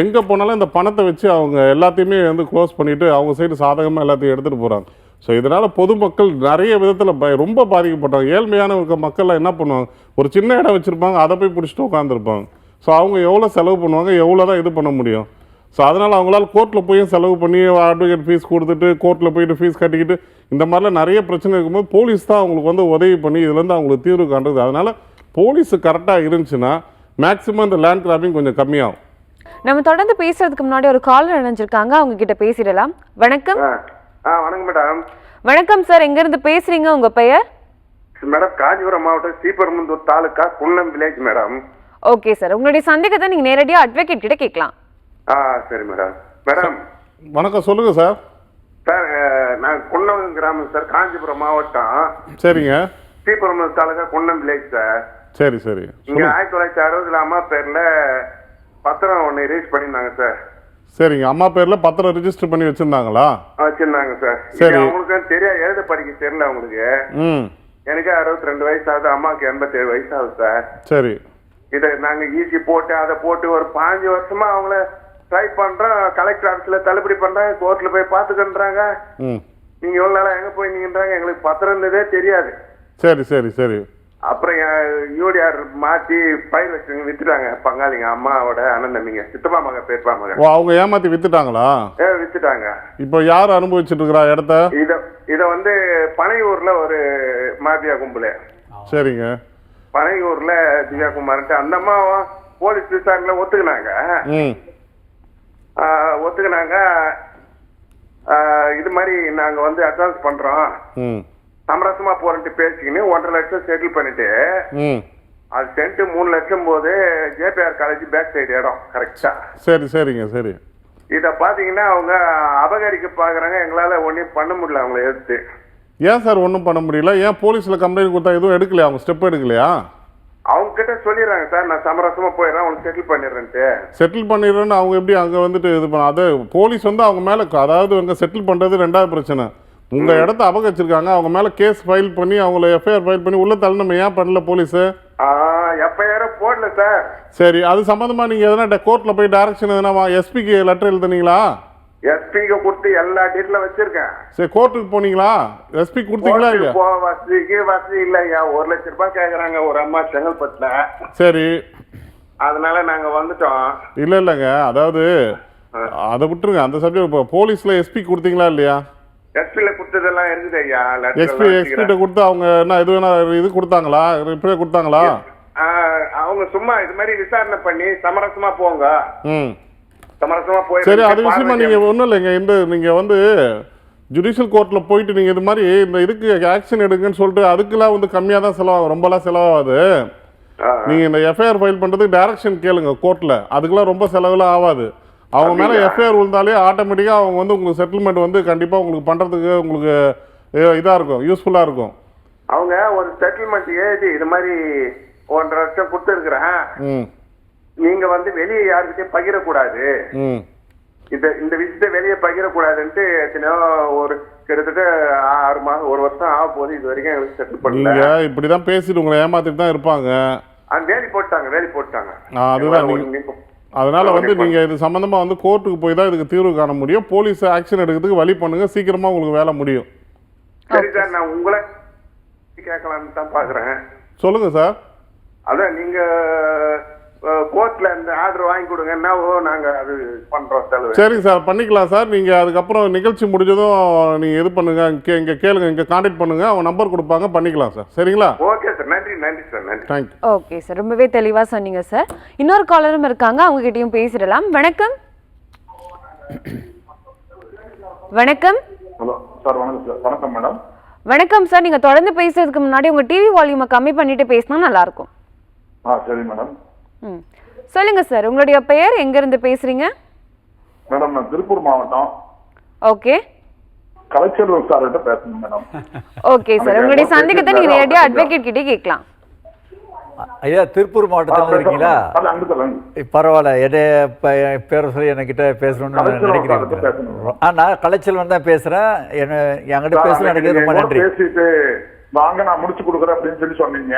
எங்கே போனாலும் இந்த பணத்தை வச்சு அவங்க எல்லாத்தையுமே வந்து க்ளோஸ் பண்ணிவிட்டு அவங்க சைடு சாதகமாக எல்லாத்தையும் எடுத்துகிட்டு போகிறாங்க. ஸோ இதனால் பொதுமக்கள் நிறைய விதத்தில் ரொம்ப பாதிக்கப்பட்டாங்க. ஏழ்மையான இருக்க மக்கள்லாம் என்ன பண்ணுவாங்க, ஒரு சின்ன இடம் வச்சுருப்பாங்க, அதை போய் பிடிச்சிட்டு உட்காந்துருப்பாங்க. ஸோ அவங்க எவ்வளோ செலவு பண்ணுவாங்க, எவ்வளோ தான் இது பண்ண முடியும். ஸோ அதனால் அவங்களால கோர்ட்டில் போய் செலவு பண்ணி அட்வொகேட் ஃபீஸ் கொடுத்துட்டு கோர்ட்டில் போயிட்டு ஃபீஸ் கட்டிக்கிட்டு இந்த மாதிரிலாம் நிறைய பிரச்சனை இருக்கும்போது போலீஸ் தான் அவங்களுக்கு வந்து உதவி பண்ணி இதுலேருந்து அவங்களுக்கு தீர்வு காண்றது. அதனால் போலீஸு கரெக்டாக இருந்துச்சுன்னா மேக்ஸிமம் இந்த லேண்ட் கிராபிங் கொஞ்சம் கம்மியாகும். நம்ம தொடர்ந்து பேசுறதுக்கு முன்னாடி ஒரு காலர் இணைஞ்சிருக்காங்க, அவங்க கிட்ட பேசிடலாம். வணக்கம். வணக்கம் மேடம். வணக்கம் சார், எங்க இருந்து பேசுறீங்க, உங்க பெயர்? மேடம், காஞ்சிபுரம் மாவட்டம் Sriperumbudur taluka Kunnam village madam. Okay sir, உங்களுடைய சந்தேகத்தை நீங்க நேரடியா அட்வொகேட் கிட்ட கேட்கலாம். சரி மேடம். மேடம் வணக்கம், சொல்லுங்க சார். சார், நான் குன்னம் கிராமம் சார், காஞ்சிபுரம் மாவட்டம். சரிங்க. Sriperumbudur taluka Kunnam village sir. சரி சரி. இங்க 1960 அம்மா பேர்ல பத்திரம் ஒன்று ரிலீஸ் பண்ணியிருந்தாங்க சார். சரிங்க. அம்மா பேர்ல பத்திரம் ரிஜிஸ்டர் பண்ணி வச்சிருந்தாங்களா? வச்சிருந்தாங்க சார். சரி. அவங்களுக்கு தெரியாது, எழுத படிக்க தெரியல அவங்களுக்கு. எனக்கு 62 வயசு ஆகுது, அம்மாவுக்கு 87 வயசு ஆகுது சார். சரி. இதை நாங்க ஈஸி போட்டு அதை போட்டு ஒரு 5 வருஷமா அவங்கள ட்ரை பண்றோம். கலெக்டர் ஆஃபீஸ்ல தள்ளுபடி பண்றாங்க, கோர்ட்ல போய் பாத்துக்கின்றாங்க. நீங்க எவ்வளவு நாளா எங்க போய் நீங்கன்றாங்க, எங்களுக்கு பத்திரம் இருந்ததே தெரியாது. சரி சரி சரி. அப்புறம் யூடிஆர் மாத்தி பயிர் வச்சு வித்துட்டாங்க பங்காளிங்க, அம்மாவோட அண்ணன் தம்பிங்க, சித்தப்பா மக பெரியப்பா மக. அவங்க ஏமாத்தி வித்துட்டாங்களா? வித்துட்டாங்க. இப்போ யார் அனுபவிச்சுட்டு இருக்கிறா இடத்த? இத வந்து பனையூர்ல ஒரு மாபியா கும்பல. சரிங்க. பனையூர்ல திவ்யா குமார்ட்டு அந்த அம்மா போலீஸ் விசாரணையில ஒத்துக்கினாங்க. இது மாதிரி நாங்க வந்து அட்வான்ஸ் பண்றோம், சமரசமா போறேன்ட்டு பேசிக்கின்னு 1.5 லட்சம் செட்டில் பண்ணிட்டு அது சென்ட் 3 லட்சம் போது ஜேபிஆர் காலேஜ் பேக் சைடு இடம் கரெக்டா. சரி சரிங்க. சரி. இத பாத்தீங்கன்னா அவங்க அபகரிக்க பாக்குறாங்க, எங்களால ஒன்னும் பண்ண முடியல அவங்கள எடுத்து. ஏன் சார் ஒன்றும் பண்ண முடியல? ஏன் போலீஸ்ல கம்ப்ளைண்ட் கொடுத்தா எதுவும் எடுக்கலையா? அவங்க ஸ்டெப் எடுக்கலையா? அவங்க கிட்ட சொல்லிடுறாங்க சார், நான் சமரசமா போயிடுறேன், அவங்களுக்கு செட்டில் பண்ணிடுறேன்ட்டு. செட்டில் பண்ணிடுறேன்னு அவங்க எப்படி அங்கே வந்துட்டு இது பண்ண? அது போலீஸ் வந்து அவங்க மேலே, அதாவது அங்கே செட்டில் பண்ணுறது 2வது பிரச்சனை. உங்கள் இடத்த அபகரிச்சிருக்காங்க, அவங்க மேலே கேஸ் ஃபைல் பண்ணி அவங்கள எஃப்ஐஆர் ஃபைல் பண்ணி உள்ள தள்ளணுமே, ஏன் பண்ணல போலீஸு? எஃப்ஐஆர் போடல சார். சரி, அது சம்மந்தமாக நீங்கள் எதனா கோர்ட்டில் போய் டைரக்ஷன் எதனா எஸ்பிக்கு லெட்டர் எழுதுனீங்களா? எஸ்பிக்கு கொடுத்து எல்லா டீட்டெயிலும் வச்சிருக்கேன். சரி, கோர்ட்டுக்கு போனீங்களா? எஸ்பி கொடுத்தீங்களா? இல்லையா? வசதி இல்லையா, 1 லட்சம் ரூபாய் கேட்குறாங்க ஒரு அம்மா செங்கல்பட்டுல. சரி, அதனால நாங்க வந்துட்டோம். இல்லைங்க, அதாவது அதை விட்டுருங்க அந்த சப்ஜெக்ட். இப்போ போலீஸ்ல எஸ்பி கொடுத்தீங்களா இல்லையா? எஸ்பில கொடுத்ததெல்லாம் இருக்குது ஐயா. எஸ்பிட்ட கொடுத்து அவங்க என்ன இது வேணா இது கொடுத்தாங்களா? ரிப்ளை கொடுத்தாங்களா? அவங்க சும்மா இது மாதிரி விசாரணை பண்ணி சமரசமா போங்க, சமரசமா போய். சரி, அது விஷயமா நீங்க ஒன்றும் இல்லைங்க. இந்த நீங்க வந்து ஜுடிஷியல் கோர்ட்ல போயிட்டு நீங்க இது மாதிரி இந்த இதுக்கு ஆக்ஷன் எடுங்கன்னு சொல்லிட்டு அதுக்கெல்லாம் வந்து கம்மியாக தான் செலவாகும், ரொம்பலாம் செலவாகாது. நீங்க இந்த எஃப்ஐஆர் ஃபைல் பண்றதுக்கு டைரக்ஷன் கேளுங்க கோர்ட்ல, அதுக்கெல்லாம் ரொம்ப செலவுலாம் ஆகாது. அவங்க மேலே எஃப்ஐஆர் விழுந்தாலே ஆட்டோமேட்டிக்காக அவங்க வந்து உங்களுக்கு செட்டில்மெண்ட் வந்து கண்டிப்பாக உங்களுக்கு பண்ணுறதுக்கு உங்களுக்கு இதாக இருக்கும், யூஸ்ஃபுல்லாக இருக்கும். அவங்க ஒரு செட்டில்மெண்ட் எழுதி இது மாதிரி 1.5 லட்சம் கொடுத்துருக்குறேன், நீங்க வந்து வெளியே யாருக்கிட்டையும் பகிரக்கூடாது, இந்த விஷயத்தை வெளியே பகிரக்கூடாதுன்ட்டு எத்தனையோ ஒரு கிட்டத்தட்ட 6 மாதம் 1 வருஷம் ஆக போகுது, இது வரைக்கும் எங்களுக்கு செட்டில் பண்ணல. நீங்க இப்படிதான் பேசிட்டு உங்களை ஏமாத்திட்டு தான் இருப்பாங்க. வேலி போட்டாங்க. அதுதான். அதனால வந்து நீங்க இது சம்பந்தமா வந்து கோர்ட்டுக்கு போய் தான் இதுக்கு தீர்வு காண முடியும். போலீஸ் ஆக்ஷன் எடுக்கிறதுக்கு வழி பண்ணுங்க, சீக்கிரமா உங்களுக்கு வேலை முடியும். சரி சார், நான் உங்களை கேட்கலான்னு தான் பாக்குறேன். சொல்லுங்க சார். அதான் நீங்க கோர்ட்ல இந்த ஆர்டர் வாங்கி கொடுங்கன்னா நாங்க அது பண்றோம் செலவு. சரிங்க சார், பண்ணிக்கலாம் சார். நீங்க அதுக்கப்புறம் நிகழ்ச்சி முடிஞ்சதும் நீங்க இது பண்ணுங்க, இங்க கேளுங்க, இங்க கான்டாக்ட் பண்ணுங்க, அவங்க நம்பர் கொடுப்பாங்க, பண்ணிக்கலாம் சார். சரிங்களா? ஓகே சார், நன்றி சார், நன்றி. தேங்க்யூ. ஓகே சார், ரொம்பவே தெளிவா சொன்னீங்க சார். இன்னொரு காலரும் இருக்காங்க, அவங்க கிட்டயும் பேசிடலாம். வணக்கம். வணக்கம். Hello sir. வணக்கம் சார். வணக்கம் மேடம். வணக்கம் சார். நீங்க தொடர்ந்து பேசுறதுக்கு முன்னாடி உங்க டிவி வால்யூமை கம்மி பண்ணிட்டு பேசினா நல்லா இருக்கும். சரி மேடம். சொல்லுங்க சார், உங்களுடைய பெயர், எங்க இருந்து பேசுறீங்க? மேடம், நான் திருப்பூர் மாவட்டம். ஓகே. கலைச்செல்வம் சார் கிட்ட பேசணும் மேடம். ஓகே சார், உங்களுடைய சந்தேகத்தை நீங்க நேரடியா அட்வொகேட் கிட்ட கேட்கலாம். ஐயா, திருப்பூர் மாவட்டத்தில் இருக்கீங்களா? பரவாயில்ல, என்னைய பேரை சொல்லி என்கிட்ட பேசணும்னு நினைக்கிறீங்க. நான் கலைச்செல்வன் தான் பேசுறேன். என்கிட்ட பேசுறேன், எனக்கு ரொம்ப நன்றி. பேசிட்டு வாங்க, நான் முடிச்சு கொடுக்குறேன் அப்படின்னு சொல்லி சொன்னீங்க.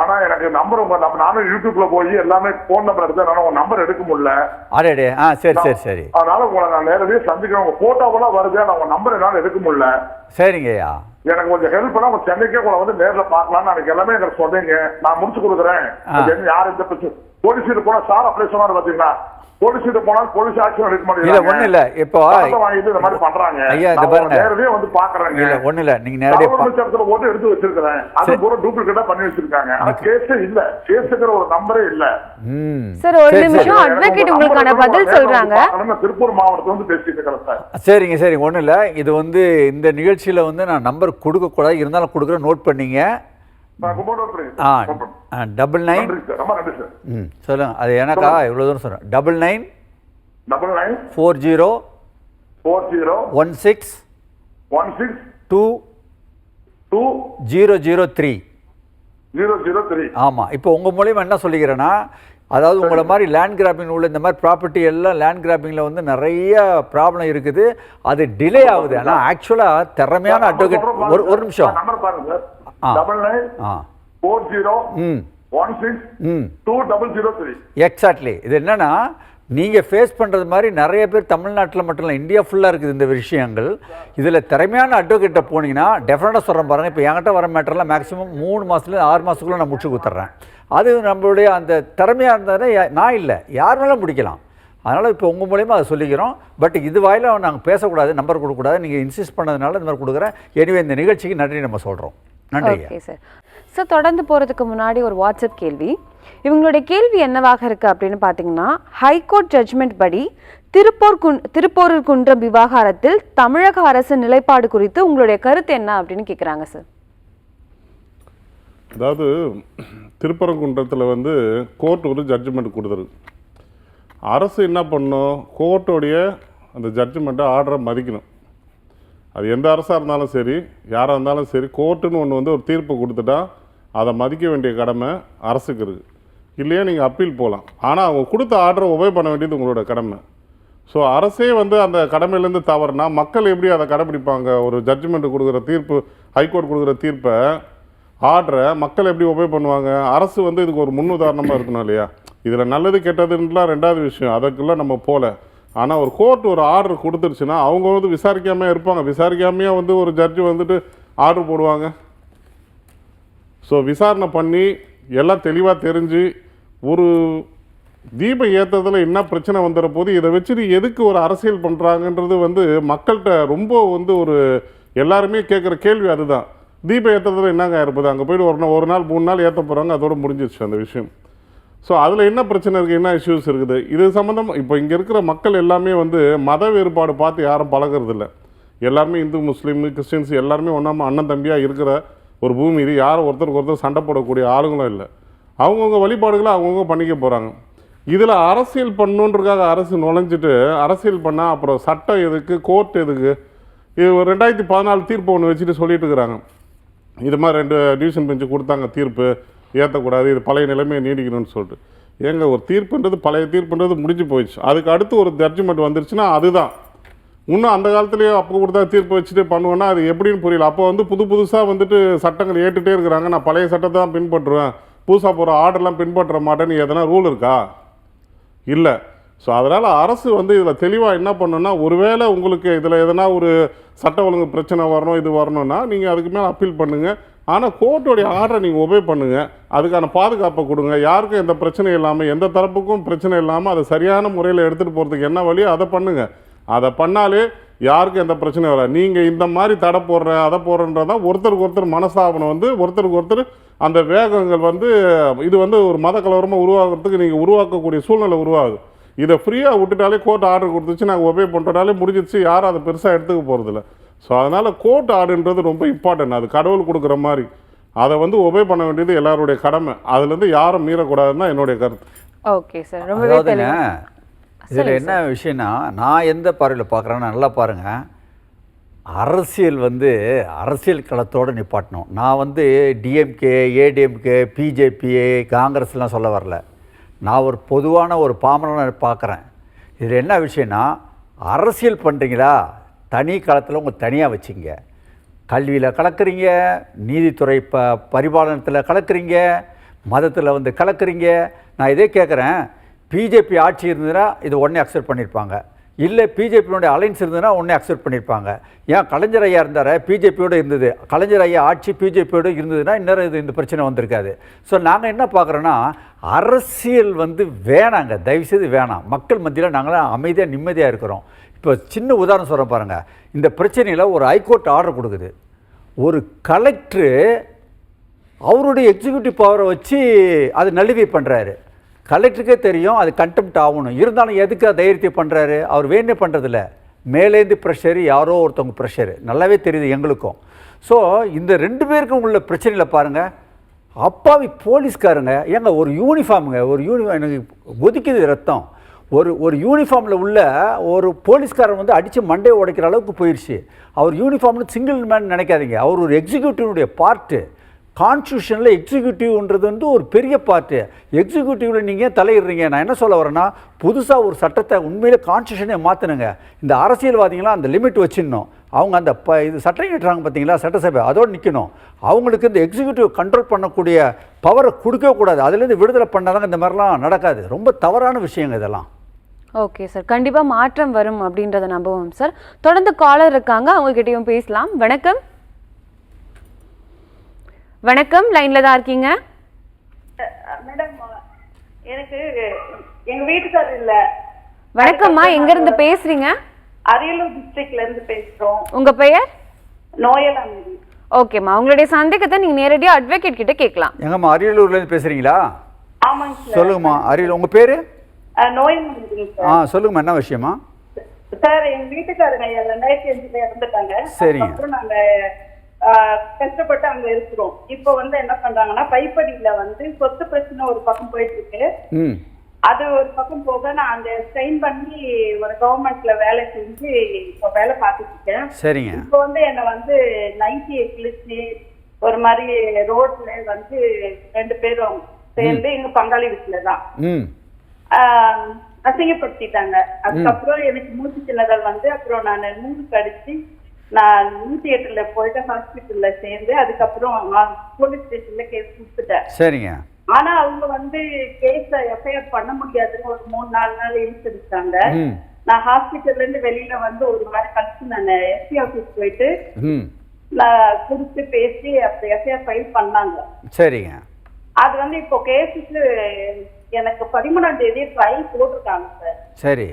ஆனா எனக்கு நம்பர் நானும் யூடியூப்ல போய் எல்லாமே போன் நம்பர் எடுத்தேன், உங்க நம்பர் எடுக்க முடியல. அடே, சரி. அதனால உங்களை நான் நேரடியாக சந்திக்கிறேன். உங்க போட்டோவெல்லாம் வருது, நான் உங்க நம்பர் என்னால எடுக்க முடியல. சரிங்க ஐயா, எனக்கு கொஞ்சம் ஹெல்ப் பண்ணா உங்க சென்னைக்கே கூட வந்து நேர்ல பாக்கலாம்னு எனக்கு எல்லாமே எனக்கு சொன்னீங்க. நான் முடிச்சு கொடுக்குறேன். யார் இந்த போலீஸ் போனா சார் அப்ளை சொன்னாரு பாத்தீங்களா? போலீஸ் போனாலும் போலீஸ் ஆக்ஷன் எடுக்க மாட்டேங்குது. இல்ல ஒண்ணு இல்ல, இப்போ வாங்கிட்டு இந்த மாதிரி பண்றாங்க. ஐயா, இந்த பாருங்க, நேரடியா வந்து பாக்குறாங்க. இல்ல ஒண்ணு இல்ல, நீங்க நேரடியா போட்டு எடுத்து வச்சிருக்கேன். அது பூரா டூப்ளிகேட்டா பண்ணி வச்சிருக்காங்க. ஆனா கேஸே இல்ல, கேஸ்ங்கிற ஒரு நம்பரே இல்ல. சார் ஒரு நிமிஷம், அட்வொகேட் உங்களுக்கான பதில் சொல்றாங்க. திருப்பூர் மாவட்டத்துல வந்து பேசிட்டு இருக்கேன் சார். சரிங்க, ஒண்ணு இல்ல, இது வந்து இந்த நிகழ்ச்சியில வந்து நான் நம்பர் கொடுக்க கூடாது, இருந்தாலும் கொடுக்குறேன், நோட் பண்ணீங்க. 99 சொல்லுங்க, அது எனக்கா இவ்வளவு தூரம் சொல்றேன். 99 40 16 2003. ஆமா, இப்போ உங்க மூலியமா என்ன சொல்லிக்கிறேன்னா, அதாவது உங்களை மாதிரி லேண்ட் கிராபிங் உள்ள இந்த மாதிரி ப்ராப்பர்ட்டி எல்லாம் லேண்ட் கிராபிங்கில் வந்து நிறைய ப்ராப்ளம் இருக்குது. அது டிலே ஆகுது. ஆனால் ஆக்சுவலாக திறமையான அட்வொகேட் ஒரு நிமிஷம் நம்பர் பாருங்க சார். 9940162003. எக்ஸாக்ட்லி. இது என்னன்னா நீங்கள் ஃபேஸ் பண்ணுறது மாதிரி நிறைய பேர் தமிழ்நாட்டில் மட்டும் இல்லை, இந்தியா ஃபுல்லாக இருக்குது இந்த விஷயங்கள். இதில் திறமையான அட்வொகேட்டை போனீங்கன்னா டெஃபினட்டாக சொல்கிறேன் பாருங்கள். இப்போ என்கிட்ட வர மேட்டர்லாம் மேக்ஸிமம் 3 மாதத்துல 6 மாதத்துக்குள்ளே நான் முடிச்சு கொடுத்துட்றேன். அது நம்மளுடைய அந்த திறமையாக இருந்தாலே நான் இல்லை, யார் வேணாலும் முடிக்கலாம். அதனால் இப்போ உங்கள் மூலியமாக அதை சொல்லிக்கிறோம். பட் இது வாயில நாங்கள் பேசக்கூடாது, நம்பர் கொடுக்கக்கூடாது. நீங்கள் இன்சிஸ்ட் பண்ணதுனால இந்த மாதிரி கொடுக்குறேன். எனவே இந்த நிகழ்ச்சிக்கு நன்றி நம்ம சொல்கிறோம். நன்றி. Okay sir. சார் தொடர்ந்து போகிறதுக்கு முன்னாடி ஒரு வாட்ஸ்அப் கேள்வி. இவங்களுடைய கேள்வி என்னவாக இருக்குது அப்படின்னு பார்த்தீங்கன்னா, ஹைகோர்ட் ஜட்ஜ்மெண்ட் படி திருப்போரூர் குன்றம் விவகாரத்தில் தமிழக அரசு நிலைப்பாடு குறித்து உங்களுடைய கருத்து என்ன அப்படின்னு கேட்குறாங்க சார். அதாவது திருப்பரங்குன்றத்தில் வந்து கோர்ட் ஒரு ஜட்ஜ்மெண்ட் கொடுத்துருக்கு. அரசு என்ன பண்ணும், கோர்ட்டோடைய அந்த ஜட்ஜ்மெண்ட்டை ஆர்டரை மதிக்கணும். அது எந்த அரசாக இருந்தாலும் சரி, யாராக இருந்தாலும் சரி, கோர்ட்டுன்னு ஒன்று வந்து ஒரு தீர்ப்பு கொடுத்துட்டா அதை மதிக்க வேண்டிய கடமை அரசுக்கு இருக்குது. இல்லையா நீங்கள் அப்பீல் போகலாம். ஆனால் அவங்க கொடுத்த ஆர்டரை ஒபே பண்ண வேண்டியது உங்களோட கடமை. ஸோ அரசே வந்து அந்த கடமையிலேருந்து தவறுனா மக்கள் எப்படி அதை கடைப்பிடிப்பாங்க? ஒரு ஜட்ஜ்மெண்ட் கொடுக்குற தீர்ப்பு, ஹைகோர்ட் கொடுக்குற தீர்ப்பை, ஆர்டரை மக்கள் எப்படி ஒபே பண்ணுவாங்க? அரசு வந்து இதுக்கு ஒரு முன் உதாரணமாக இருக்கணும் இல்லையா? இதில் நல்லது கெட்டதுன்றலாம் ரெண்டாவது விஷயம், அதற்குலாம் நம்ம போகல. ஆனால் ஒரு கோர்ட் ஒரு ஆர்டர் கொடுத்துருச்சுன்னா அவங்க வந்து விசாரிக்காமல் இருப்பாங்க? விசாரிக்காமையே வந்து ஒரு ஜட்ஜு வந்துட்டு ஆர்டர் போடுவாங்க? ஸோ விசாரணை பண்ணி எல்லாம் தெளிவாக தெரிஞ்சு ஒரு தீபம் ஏற்றதில் என்ன பிரச்சனை வந்துடுற போது இதை வச்சுட்டு எதுக்கு ஒரு அரசியல் பண்ணுறாங்கன்றது வந்து மக்கள்கிட்ட ரொம்ப வந்து ஒரு எல்லாருமே கேட்குற கேள்வி அதுதான். தீபம் ஏற்றதில் என்னங்க இருப்பது? அங்கே போய்ட்டு ஒரு நாள் 3 நாள் ஏற்ற போகிறாங்க, அதோடு முடிஞ்சிருச்சு அந்த விஷயம். ஸோ அதில் என்ன பிரச்சனை இருக்குது, என்ன இஷ்யூஸ் இருக்குது? இது சம்மந்தம் இப்போ இங்கே இருக்கிற மக்கள் எல்லாமே வந்து மத வேறுபாடு பார்த்து யாரும் பழகிறதில்ல. எல்லாருமே இந்து, முஸ்லீம், கிறிஸ்டின்ஸ் எல்லாருமே ஒன்றாம அண்ணன் தம்பியாக இருக்கிற ஒரு பூமி இது. யாரும் ஒருத்தருக்கு ஒருத்தர் சண்டை போடக்கூடிய ஆளுங்களும் இல்லை. அவங்கவுங்க வழிபாடுகளை அவங்கவுங்க பண்ணிக்க போகிறாங்க. இதில் அரசியல் பண்ணணுன்றதுக்காக அரசு நுழைஞ்சிட்டு அரசியல் பண்ணால் அப்புறம் சட்டம் எதுக்கு, கோர்ட் எதுக்கு? இது ஒரு 2014 தீர்ப்பு ஒன்று வச்சுட்டு சொல்லிட்டு இருக்கிறாங்க. இது மாதிரி 2 டிவிஷன் பெஞ்சு கொடுத்தாங்க தீர்ப்பு, ஏற்றக்கூடாது, இது பழைய நிலைமையை நீடிக்கணும்னு சொல்லிட்டு. ஏங்க ஒரு தீர்ப்புன்றது, பழைய தீர்ப்புன்றது முடிஞ்சு போயிடுச்சு. அதுக்கு அடுத்து ஒரு ஜட்ஜ்மெண்ட் வந்துருச்சுன்னா அதுதான். இன்னும் அந்த காலத்துலேயே அப்போ கொடுத்தா தீர்ப்பு வச்சுட்டு பண்ணுவேன்னா அது எப்படின்னு புரியல. அப்போ வந்து புதுசாக வந்துட்டு சட்டங்கள் ஏற்றுட்டே இருக்கிறாங்க. நான் பழைய சட்டத்தை தான் பின்பற்றுவேன், புதுசாக போகிற ஆர்டர்லாம் பின்பற்ற மாட்டேன்னு எதனா ரூல் இருக்கா? இல்லை. ஸோ அதனால் அரசு வந்து இதில் தெளிவாக என்ன பண்ணணும்னா, ஒருவேளை உங்களுக்கு இதில் எதனா ஒரு சட்ட ஒழுங்கு பிரச்சனை வரணும், இது வரணும்னா நீங்கள் அதுக்கு மேலே அப்பீல் பண்ணுங்கள். ஆனால் கோர்ட்டோடைய ஆர்டரை நீங்கள் ஒபே பண்ணுங்கள். அதுக்கான பாதுகாப்பை கொடுங்க. யாருக்கும் எந்த பிரச்சனையும் இல்லாமல், எந்த தரப்புக்கும் பிரச்சனை இல்லாமல் அதை சரியான முறையில் எடுத்துகிட்டு போகிறதுக்கு என்ன வழியோ அதை பண்ணுங்கள். அதை பண்ணாலே யாருக்கும் எந்த பிரச்சனையும் வராது. நீங்கள் இந்த மாதிரி தடை போடுறேன், அதை போடுறேன்றதான் ஒருத்தருக்கு ஒருத்தர் மனஸ்தாபனம் வந்து ஒருத்தருக்கு ஒருத்தர் அந்த வேகங்கள் வந்து இது வந்து ஒரு மத கலவரமாக உருவாகிறதுக்கு நீங்கள் உருவாக்கக்கூடிய சூழ்நிலை உருவாகுது. இதை ஃப்ரீயாக விட்டுட்டாலே கோர்ட் ஆர்டர் கொடுத்துச்சு, நாங்கள் ஒபே பண்ணுறதாலே முடிஞ்சிடுச்சு, யாரும் அதை பெருசாக எடுத்துக்க போகிறதில்ல. ஸோ அதனால் கோர்ட் ஆர்டர்ன்றது ரொம்ப இம்பார்ட்டன்ட். அது கடவுள் கொடுக்குற மாதிரி அதை வந்து ஒபே பண்ண வேண்டியது எல்லாருடைய கடமை. அதுலேருந்து யாரும் மீறக்கூடாதுன்னு தான் என்னுடைய கருத்து. ஓகே சார், ரொம்பவே தெளிவா. இதில் என்ன விஷயம்னா, நான் எந்த பார்வையில் பார்க்குறேன்னா நல்லா பாருங்கள். அரசியல் வந்து அரசியல் களத்தோடு நிப்பாட்டணும். நான் வந்து டிஎம்கே, ஏடிஎம்கே, பிஜேபி, காங்கிரஸ்லாம் சொல்ல வரல. நான் ஒரு பொதுவான ஒரு பாமரனை பார்க்குறேன். இதில் என்ன விஷயம்னா, அரசியல் பண்ணுறீங்களா, தனி களத்தில் உங்கள் தனியாக வச்சுங்க. கல்வியில் கலக்குறீங்க, நீதித்துறை பரிபாலனத்தில் கலக்குறீங்க, மதத்தில் வந்து கலக்குறீங்க. நான் இதே கேட்குறேன், பிஜேபி ஆட்சி இருந்ததுன்னா இது உடனே அக்செப்ட் பண்ணியிருப்பாங்க. இல்லை பிஜேபியோடைய அலைன்ஸ் இருந்ததுன்னா உடனே அக்செப்ட் பண்ணியிருப்பாங்க. ஏன் கலைஞர் ஐயா இருந்தார், பிஜேபியோடு இருந்தது. கலைஞர் ஐயா ஆட்சி பிஜேபியோடு இருந்ததுன்னா இன்னும் இந்த பிரச்சனை வந்திருக்காது. ஸோ நாங்கள் என்ன பார்க்குறோன்னா, அரசியல் வந்து வேணாங்க, தயவுசெய்து வேணாம். மக்கள் மத்தியில் நாங்களாம் அமைதியாக நிம்மதியாக இருக்கிறோம். இப்போ சின்ன உதாரணம் சொல்கிறேன் பாருங்கள். இந்த பிரச்சனையில் ஒரு ஹைகோர்ட் ஆர்டர் கொடுக்குது. ஒரு கலெக்டரு அவருடைய எக்ஸிக்யூட்டிவ் பவரை வச்சு அது நலிவை பண்ணுறாரு. கலெக்டருக்கே தெரியும் அது கண்டெம்ட் ஆகணும். இருந்தாலும் எதுக்கு தைரியத்தை பண்ணுறாரு? அவர் வேணே பண்ணுறதில்ல, மேலேருந்து ப்ரெஷரு, யாரோ ஒருத்தவங்க ப்ரெஷரு, நல்லாவே தெரியுது எங்களுக்கும். ஸோ இந்த 2 பேருக்கும் உள்ள பிரச்சனையில் பாருங்கள், அப்பாவி போலீஸ்காரங்க. ஏங்க ஒரு யூனிஃபார்முங்க, ஒரு யூனிஃபார்ம் எனக்கு ஒதுக்குது ரத்தம். ஒரு யூனிஃபார்மில் உள்ள ஒரு போலீஸ்காரன் வந்து அடித்து மண்டையை உடைக்கிற அளவுக்கு போயிடுச்சு. அவர் யூனிஃபார்ம்னு சிங்கிள் மேன் நினைக்காதீங்க, அவர் ஒரு எக்ஸிக்யூட்டிவனுடைய பார்ட்டு. கான்ஸ்டியூஷனில் எக்ஸிக்யூட்டிவ்ன்றது வந்து ஒரு பெரிய பார்ட்டு. எக்ஸிக்யூட்டிவில் நீங்கள் தலையிடுறீங்க. நான் என்ன சொல்ல வரேன்னா, புதுசாக ஒரு சட்டத்தை உண்மையிலே கான்ஸ்டியூஷனே மாற்றணுங்க. இந்த அரசியல்வாதிகளாம் அந்த லிமிட் வச்சிடணும். அவங்க அந்த இது சட்டம் ஏற்றுறாங்க பார்த்தீங்களா, சட்டசபை, அதோடு நிற்கணும். அவங்களுக்கு இந்த எக்ஸிக்யூட்டிவ் கண்ட்ரோல் பண்ணக்கூடிய பவரை கொடுக்கவே கூடாது. அதுலேருந்து விடுதலை பண்ணாதாங்க இந்த மாதிரிலாம் நடக்காது. ரொம்ப தவறான விஷயங்க இதெல்லாம். ஓகே சார், கண்டிப்பாக மாற்றம் வரும் அப்படின்றத நம்புவோம் சார். தொடர்ந்து காலர் இருக்காங்க, அவங்ககிட்டயும் பேசலாம். வணக்கம். வணக்கம், லைன்ல தான் இருக்கீங்க. மேடம், எனக்கு எங்க வீட்டுக்காரர் இல்ல. வணக்கம்மா, எங்க இருந்து பேசுறீங்க? அரியலூர் டிஸ்ட்ரிக்ட்ல இருந்து பேசுறோம். உங்க பெயர்? நோயலாமதி. ஓகேம்மா, உங்களுடைய சந்தேகத்தை நீங்க நேரடியா அட்வொகேட் கிட்ட கேட்கலாம். எங்கம்மா, அரியலூர்ல இருந்து பேசுறீங்களா? ஆமாங்க சார். சொல்லுங்கம்மா. அரியலூர், உங்க பேரு? நோயலாமதி சார். சொல்லுங்கம்மா, என்ன விஷயமா? சார், எங்க வீட்டுக்காரங்க 2005 இறந்துட்டாங்க. சரிங்க. அப்புறம் நாங்க கஷ்டப்பட்டு அங்க இருக்கிறோம். இப்போ என்ன பண்றாங்கன்னா, பைப்படியில சொத்து பிரச்சனை ஒரு பக்கம் போயிட்டு இருக்கு. அது ஒரு பக்கம் போக நான் அந்த ஸ்ட்ரெயின் பண்ணி ஒரு கவர்மெண்ட்ல வேலை செஞ்சு இப்போ வேலை பார்த்துட்டு இருக்கேன். சரிங்க. இப்போ என்ன நைட்டியை கிழிச்சு ஒரு மாதிரி ரோட்ல 2 பேரும் சேர்ந்து எங்க பங்காளி வீட்டுல தான் அசிங்கப்படுத்திட்டாங்க. அதுக்கப்புறம் எனக்கு மூச்சு திணறல் அப்புறம் நான் மூணு கடிச்சு நான் 108ல போயிட்டு ஹாஸ்பிட்டல்ல சேர்ந்து அதுக்கப்புறம் போலீஸ் ஸ்டேஷன்ல கேஸ் கொடுத்துட்டேன். சரிங்க. ஆனா அவங்க கேஸ எஃப்ஐஆர் பண்ண முடியாதுன்னு ஒரு 3-4 நாள் இழுத்துட்டாங்க. நான் ஹாஸ்பிட்டல்ல இருந்து வெளியில ஒரு மாதிரி கழிச்சு நான் எஸ்பி ஆபீஸ் போயிட்டு நான் கொடுத்து பேசி அப்ப எஃப்ஐஆர் ஃபைல் பண்ணாங்க. சரிங்க. அது இப்போ கேஸுக்கு எனக்கு 13ஆம் தேதி ட்ரையல் போட்டிருக்காங்க சார். சரி.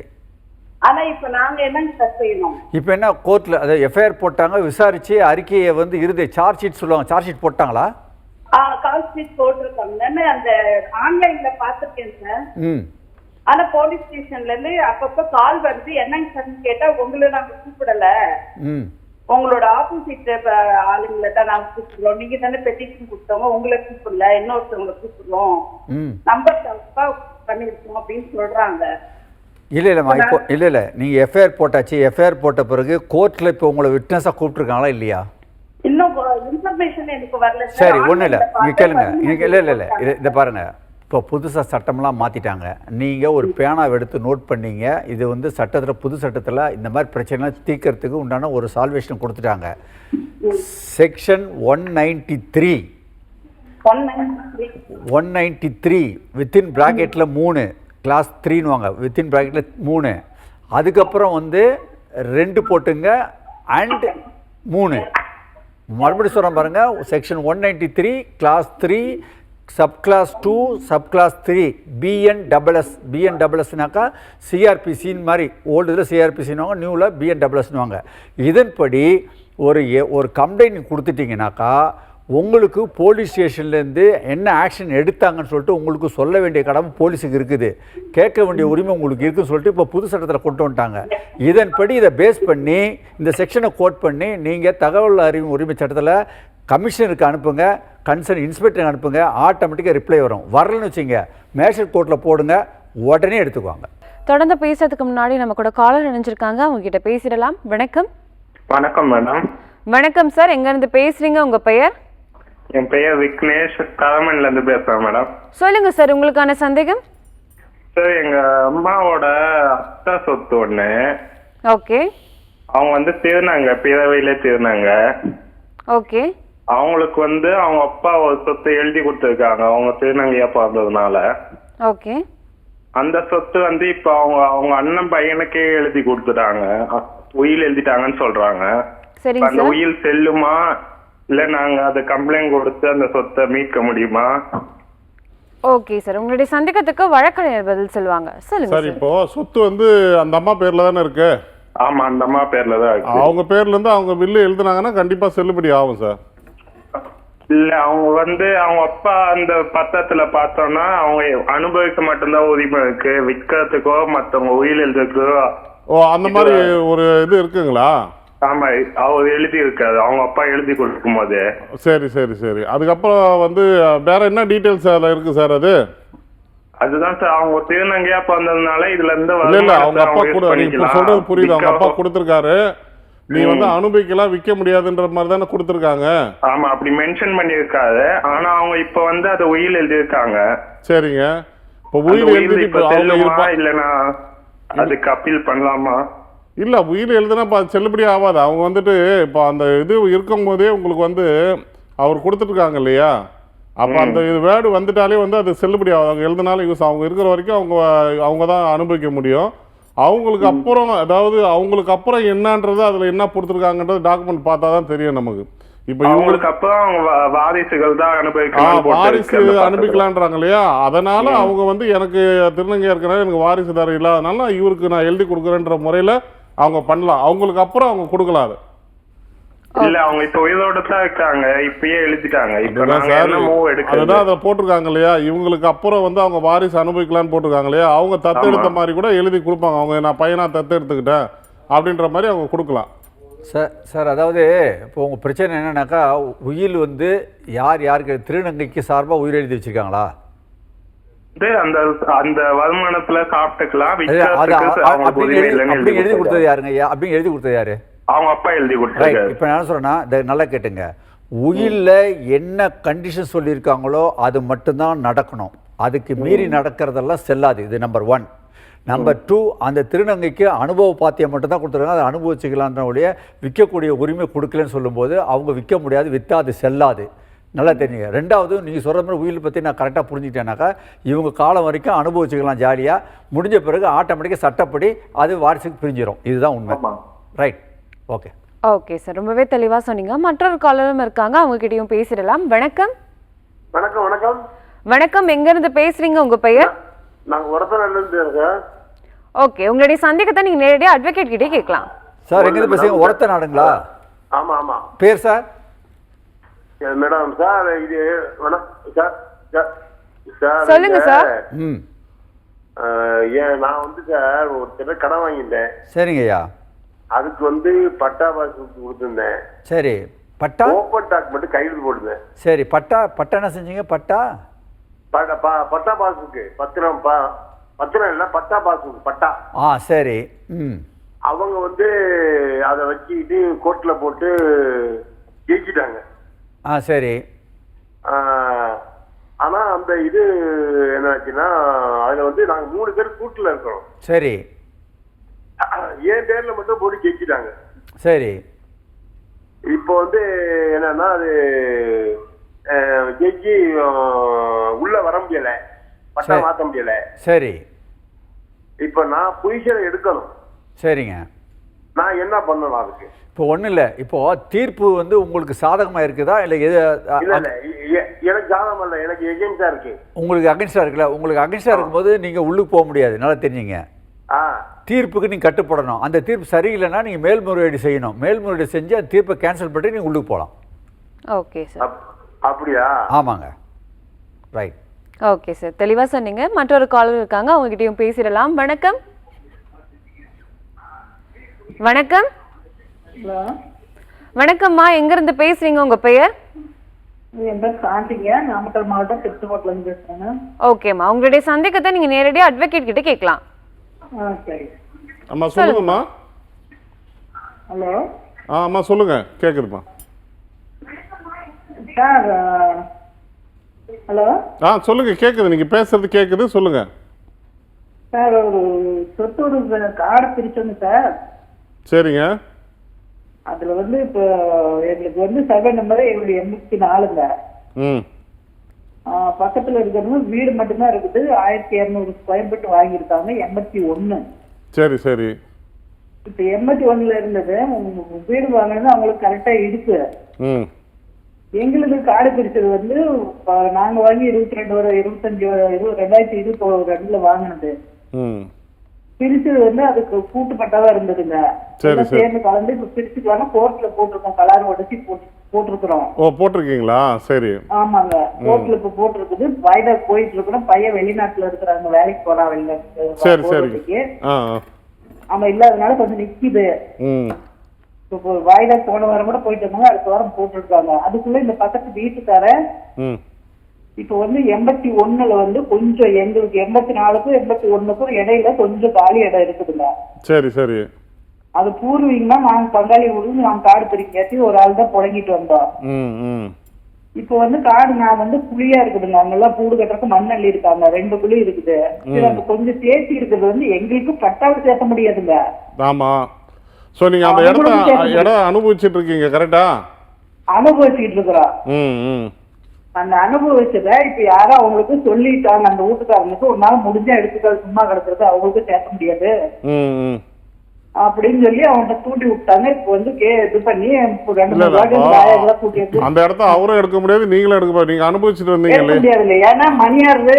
ஆனா இப்ப நாங்க என்னன்னு சார் செய்யணும்? இப்போ என்ன கோர்ட்ல அதை எஃப்ஐஆர் போட்டாங்க, விசாரிச்சு அறிக்கையை இறுதி சார்ஜ் ஷீட் சொல்லுவாங்க, சார்ஜ் ஷீட் போட்டாங்களா? கால் ஷீட் போட்டிருக்காங்க. அந்த ஆன்லைன்ல பாத்துருக்கேன் சார். ஆனா போலீஸ் ஸ்டேஷன்ல இருந்து அப்பப்ப கால் வருது, என்னங்க சார் கேட்டா உங்களை நாங்க கூப்பிடல, உங்களோட ஆப்போசிட் ஆளுங்களை தான் நாங்க கூப்பிடுறோம், நீங்க தானே பெட்டிஷன் கொடுத்தவங்க, உங்களை கூப்பிடல, இன்னொருத்தவங்களை கூப்பிடுறோம், நம்பர் தப்பா பண்ணிருக்கோம் அப்படின்னு சொல்றாங்க. இல்லைம்மா, இப்போ இல்லை நீங்கள் எஃப்ஐஆர் போட்டாச்சு. எஃப்ஐஆர் போட்ட பிறகு கோர்ட்டில் இப்போ உங்களை விட்னஸாக கூப்பிட்டுருக்காங்களா இல்லையா? இன்னும் இன்ஃபர்மேஷன் எனக்கு வரல. சரி, ஒன்றும் இல்லை, நீங்கள் கேளுங்க. நீங்கள் இல்லை இதை பாருங்கள். இப்போ புதுசாக சட்டம்லாம் மாற்றிட்டாங்க. நீங்கள் ஒரு பேனாவை எடுத்து நோட் பண்ணீங்க. இது சட்டத்தில், புது சட்டத்தில் இந்த மாதிரி பிரச்சனைலாம் தீர்க்கறதுக்கு உண்டான ஒரு சால்வேஷன் கொடுத்துட்டாங்க. செக்ஷன் 193 வித்தின் ப்ராக்கெட்டில் 3 கிளாஸ் 3ன்னுவாங்க, வித்தின் ப்ராக்கெட்டில் 3, அதுக்கப்புறம் 2 போட்டுங்க அண்ட் 3. மறுபடியும் சொல்கிறேன் பாருங்கள். Section 193 class 3 sub class 2 sub class 3 பிஎன்டபிள்எஸ்னாக்கா சிஆர்பிசின்னு மாதிரி, ஓல்டு இதில் சிஆர்பிசின்னுவாங்க, நியூவில் பிஎன்டபிள்எஸ்னுவாங்க. இதன்படி ஒரு கம்ப்ளைண்ட் கொடுத்துட்டிங்கனாக்கா உங்களுக்கு போலீஸ் ஸ்டேஷன்லேருந்து என்ன ஆக்ஷன் எடுத்தாங்கன்னு சொல்லிட்டு உங்களுக்கு சொல்ல வேண்டிய கடமை போலீஸுக்கு இருக்குது, கேட்க வேண்டிய உரிமை உங்களுக்கு இருக்குதுன்னு சொல்லிட்டு இப்போ புது சட்டத்தில் கொண்டு வந்துட்டாங்க. இதன்படி இதை பேஸ் பண்ணி இந்த செக்ஷனை கோட் பண்ணி நீங்கள் தகவல் அறியும் உரிமை சட்டத்தில் கமிஷனருக்கு அனுப்புங்க, கன்சர்ன் இன்ஸ்பெக்டருக்கு அனுப்புங்க, ஆட்டோமேட்டிக்காக ரிப்ளை வரும். வரலன்னு வச்சுங்க மேஜிஸ்ட்ரேட் கோர்ட்டில் போடுங்க, உடனே எடுத்துக்குவாங்க. தொடர்ந்து பேசுறதுக்கு முன்னாடி நம்ம கூட காலர் இணைஞ்சிருக்காங்க, அவங்க கிட்ட பேசிடலாம். வணக்கம். வணக்கம் மேடம். வணக்கம் சார், எங்க இருந்து பேசுறீங்க? உங்க பெயர்? என் பெயர் விக்னேஷ், கலமன்ல இருந்து பேசுறேன் மேடம். சொல்லுங்க சார், உங்களுக்கான சந்தேகம். சார், எங்க அம்மாவோட அத்தா சொத்து ஒண்ணு. ஓகே. அவங்க தீர்னாங்க, பிறவையில தீர்னாங்க. ஓகே. அவங்களுக்கு அவங்க அப்பா ஒரு சொத்தை எழுதி கொடுத்துருக்காங்க, அவங்க திருநங்கையா பிறந்ததுனால. ஓகே. அந்த சொத்து இப்ப அவங்க அண்ணன் பையனுக்கே எழுதி கொடுத்துட்டாங்க, உயில் எழுதிட்டாங்கன்னு சொல்றாங்க. அந்த உயில் செல்லுமா இல்ல நாங்க அதை கம்ப்ளைண்ட் கொடுத்து அந்த சொத்தை மீட்க முடியுமா? ஓகே சார், உங்களுடைய சந்தேகத்துக்கு வழக்கறிஞர் பதில் சொல்லுவாங்க. சொல்லுங்க சார். இப்போ சொத்து அந்த அம்மா பேர்ல தானே இருக்கு? ஆமா, அந்த அம்மா பேர்ல தான் இருக்கு. அவங்க பேர்ல இருந்து அவங்க பில்லு எழுதுனாங்கன்னா கண்டிப்பா செல்லுபடி ஆகும் சார். இல்ல, அவங்க அவங்க அப்பா அந்த பத்திரத்துல பார்த்தோம்னா அவங்க அனுபவிக்க மட்டும்தான் உரிமை இருக்கு, விற்கிறதுக்கோ மத்தவங்க உயில் எழுதுறதுக்கோ. ஓ, அந்த மாதிரி ஒரு இது இருக்குங்களா? ஆமா, அவர் எழுதி இருக்காது, அவங்க அப்பா எழுதி கொடுக்கும் போது. சரி சரி சரி. அதுக்கப்புறம் வேற என்ன டீடைல்ஸ் அதுல இருக்கு சார்? அதுதான் சார், அவங்க திருநங்கையா பிறந்ததுனால இதுல இருந்து இல்ல அவங்க அப்பா கூட, நீங்க சொல்றது புரியுது, அவங்க அப்பா கொடுத்திருக்காரு. நீ வந்து அனுபவிக்கலாம் விற்க முடியாதுன்ற மாதிரி தானே கொடுத்துருக்காங்க. ஆமா, அப்படி மென்ஷன் பண்ணியிருக்காது. ஆனா அவங்க இப்ப வந்து அதை உயில் எழுதியிருக்காங்க. சரிங்க, இப்போ உயில் எழுதிட்டு இல்லைன்னா அதுக்கு அப்பீல் பண்ணலாமா? இல்லை, உயில் எழுதுனா இப்போ அது செல்லுபடி ஆகாது. அவங்க வந்துட்டு இப்போ அந்த இது இருக்கும் போதே உங்களுக்கு வந்து அவர் கொடுத்துட்ருக்காங்க இல்லையா, அப்போ அந்த இது வேர்டு வந்துட்டாலே வந்து அது செல்லுபடி ஆகுது. அவங்க எழுதினாலும் யூஸ், அவங்க இருக்கிற வரைக்கும் அவங்க தான் அனுபவிக்க முடியும். அவங்களுக்கு அப்புறம், அதாவது அவங்களுக்கு அப்புறம் என்னன்றது அதில் என்ன கொடுத்துருக்காங்கன்றது டாக்குமெண்ட் பார்த்தா தான் தெரியும் நமக்கு. இப்போ இவங்களுக்கு அப்புறம் வாரிசுகள் தான் வாரிசு அனுபவிக்கலான்றாங்க இல்லையா, அதனால அவங்க வந்து எனக்கு திருநங்கை ஏற்கனவே எனக்கு வாரிசுதாரம் இல்லாதனால இவருக்கு நான் எழுதி கொடுக்குறேன்ற முறையில் அவங்க பண்ணலாம். அவங்களுக்கு அப்புறம் அவங்க கொடுக்கலாம். அது இல்ல, அவங்க இப்ப உயிரோட தான் இருக்காங்க, இப்பயே எழுதிட்டாங்க. அதுதான் அதை போட்டிருக்காங்க இல்லையா, இவங்களுக்கு அப்புறம் வந்து அவங்க வாரிசு அனுபவிக்கலான்னு போட்டிருக்காங்க இல்லையா, அவங்க தத்தெடுத்த மாதிரி கூட எழுதி கொடுப்பாங்க. அவங்க நான் பையனா தத்தெடுத்துக்கிட்டேன் அப்படின்ற மாதிரி அவங்க கொடுக்கலாம். சார் அதாவது இப்போ உங்கள் பிரச்சனை என்னன்னாக்கா, உயில் வந்து யாருக்கு திருநங்கைக்கு சார்பாக உயிர் எழுதி வச்சிருக்காங்களா? அந்த அந்த வருமானத்துல சாப்பிட்டுக்கலாம் எழுதி கொடுத்தது யாருங்க? அப்படின்னு எழுதி கொடுத்தது யாரு? அவங்க அப்பா எழுதி கொடுத்தாரு. இப்போ நான் சொல்றேன்னா நல்லா கேட்டுங்க, உயில்ல என்ன கண்டிஷன் சொல்லியிருக்காங்களோ அது மட்டும்தான் நடக்கணும். அதுக்கு மீறி நடக்கிறதெல்லாம் செல்லாது. இது நம்பர் 1. நம்பர் 2, அந்த திருநங்கைக்கு அனுபவ பாத்தியம் மட்டும்தான் கொடுத்துருக்காங்க, அதை அனுபவிச்சுக்கலான்றவுடைய விற்கக்கூடிய உரிமை கொடுக்கலன்னு சொல்லும்போது அவங்க விற்க முடியாது, விற்றா அது செல்லாது. நல்லா தெரிஞ்சுங்க. 2வது, நீங்கள் சொல்கிற மாதிரி உயிரை பற்றி நான் கரெக்டாக புரிஞ்சுக்கிட்டேனாக்கா, இவங்க காலம் வரைக்கும் அனுபவிச்சுக்கலாம் ஜாலியாக, முடிஞ்ச பிறகு ஆட்டோமேட்டிக்காக சட்டப்படி அது வாரிசுக்கு பிரிஞ்சிடும். இதுதான் உண்மை. ரைட், ஓகே ஓகே சார், ரொம்பவே தெளிவாக சொன்னீங்க. மற்றொரு காலரும் இருக்காங்க, அவங்க கிட்டயும் பேசிடலாம். வணக்கம். வணக்கம். வணக்கம் வணக்கம். எங்கேருந்து பேசுகிறீங்க? உங்கள் பெயர்? நாங்கள் ஒரத்தநாடுலேருந்து இருக்கோம். ஓகே, உங்களுடைய சந்தேகத்தை நீங்கள் நேரடியாக அட்வொகேட் கிட்டே கேட்கலாம். சார் எங்கேருந்து பேசுகிறீங்க? ஒரத்தநாடுங்களா? ஆமாம் ஆமாம். பேர் சார்? மேடம் சார், இது சார் சொல்லுங்க சார். நான் வந்து சார் ஒரு சில கடன் வாங்கிட்டேன். சரிங்கய்யா. அதுக்கு வந்து பட்டா பாஸ் கொடுத்துருந்தேன். சரி, பட்டா ஓப்பன் டாக்குமெண்ட் கையெழுத்து போடுங்க. சரி, பட்டா என்ன செஞ்சீங்க? பட்டா பாஸ்புக்கு பத்திரம் இல்லை, பட்டா பாஸ்புக் பட்டா. சரி. அவங்க வந்து அதை வச்சுக்கிட்டு கோர்ட்ல போட்டு ஜெயிச்சிட்டாங்க. சரி. ஆனா அந்த இது என்னாச்சுன்னா, அதுல வந்து நாங்க 3 பேர் கூட்டுல இருக்கிறோம். சரி. என் பேர்ல மட்டும் போட்டு ஜெயிச்சிட்டாங்க. சரி. இப்போ வந்து என்னன்னா, அது ஜெயிச்சு உள்ள வர முடியல, பட்டா மாத்த முடியல. சரி. இப்ப நான் பொசிஷனை எடுக்கணும். சரிங்க. நான் என்ன பண்ணணும் அதுக்கு? இப்போ ஒன்றும் இல்லை, இப்போ தீர்ப்பு வந்து உங்களுக்கு சாதகமாக இருக்குதா இல்லை எது? இல்லை, எனக்கு சாதகமாக இல்லை, எனக்கு எகென்ஸ்டாக இருக்கு. உங்களுக்கு அகென்ஸ்டாக இருக்குல்ல, உங்களுக்கு அகென்ஸ்டாக இருக்கும்போது நீங்கள் உள்ளுக்கு போக முடியாது. நல்லா தெரிஞ்சுங்க. தீர்ப்புக்கு நீங்கள் கட்டுப்படணும். அந்த தீர்ப்பு சரியில்லைன்னா நீங்கள் மேல்முறையீடு செய்யணும். மேல்முறையீடு செஞ்சு அந்த தீர்ப்பை கேன்சல் பண்ணி நீங்கள் உள்ளுக்கு போகலாம். Okay sir. அப்படியா? ஆமாங்க. ரைட். ஓகே சார், தெளிவாக சொன்னீங்க. மற்றொரு காலர் இருக்காங்க, அவங்க கிட்டயும் பேசிடலாம். வணக்கம். வணக்கம். வணக்கம்மா, எங்கிருந்து பேசுறீங்க? உங்க பெயர்? என் பேர் சாந்திங்க, நாமக்கல் மாவட்டம் திருச்செங்கோட்டுல இருந்து பேசுறேங்க. ஓகேம்மா, உங்களுடைய சந்தேகத்தை நீங்க நேரடியாக அட்வொகேட் கிட்ட கேட்கலாம். சரி. அம்மா சொல்லுங்கம்மா. ஹலோ. அம்மா சொல்லுங்க, கேக்குதுமா சார். ஹலோ. சொல்லுங்க, கேக்குது, நீங்க பேசுறது கேக்குது, சொல்லுங்க சார். ஒரு சொத்து ஒரு கார்டு பிரிச்சோங்க சார். சரிங்க. அதுல வந்து இப்போ எங்களுக்கு வந்து சர்வே நம்பர் எங்களுக்கு 84ங்க. பக்கத்துல இருக்கிறது வீடு மட்டும்தான் இருக்குது. 1200 ஸ்கொயர் ஃபீட் வாங்கியிருக்காங்க. 81. சரி சரி. இப்ப 81ல இருந்தது வீடு வாங்கினது அவங்களுக்கு கரெக்டா இருக்கு. எங்களுக்கு காடு பிரிச்சது வந்து நாங்க வாங்கி 2022 வாங்கினது. பிரிச்சது வந்து அதுக்கு கூட்டு பட்டாவா இருந்ததுங்க. சேர்ந்து கலந்து இப்ப பிரிச்சுக்கலாம் கோர்ட்ல போட்டிருக்கோம். கலர் உடச்சி போட்டிருக்கிறோம். போட்டிருக்கீங்களா? சரி. ஆமாங்க, கோர்ட்ல இப்ப போட்டிருக்குது. வாய்தா போயிட்டு இருக்கிறோம். பையன் வெளிநாட்டுல இருக்கிறாங்க, வேலைக்கு போனா வெளிநாட்டுக்கு. ஆமா, இல்லாதனால கொஞ்சம் நிக்குது. இப்போ வாய்தா போன வாரம் கூட போயிட்டு இருந்தாங்க, அடுத்த வாரம் போட்டிருக்காங்க. அதுக்குள்ள இந்த பக்கத்து வீட்டுக்கார இப்ப வந்து 81ல வந்து கொஞ்சம் எங்களுக்கு 84க்கும் 81க்கும் இடையில கொஞ்சம் காலி இடம் இருக்குதுங்க. சரி சரி. அது பூர்வீகமா நாங்க பங்காளி விடுந்து நாங்க காடு பிரிக்காட்டி ஒரு ஆள் தான் புழங்கிட்டு வந்தோம். இப்ப வந்து காடு நான் வந்து குழியா இருக்குதுங்க, அங்கெல்லாம் கூடு கட்டுறதுக்கு மண் அள்ளி இருக்காங்க, 2 குழி இருக்குது. அந்த கொஞ்சம் சேர்த்து இருக்கிறது வந்து எங்களுக்கு பட்டாவது சேர்த்த முடியாதுங்க. ஆமா. சோ நீங்க அந்த இடம் அனுபவிச்சிட்டு இருக்கீங்க கரெக்டா? அனுபவிச்சுட்டு இருக்கிறோம். அந்த அனுபவிச்சத இப்ப யாரோ அவங்களுக்கு சொல்லிட்டாங்க, அந்த வீட்டுக்காரங்களுக்கு ஒரு நாள் முடிஞ்சா எடுத்துக்காது, சும்மா கிடக்குறது அவங்களுக்கு சேர்க்க முடியாது அப்படின்னு சொல்லி அவன்கிட்ட தூண்டி விட்டாங்க. இப்ப வந்து இது பண்ணி 2-3 கூட்டி அந்த இடத்த அவரும் எடுக்க முடியாது, நீங்களும் எடுக்க முடியாது, நீங்க அனுபவிச்சுட்டு வந்தீங்க முடியாது. ஏன்னா மணியாரு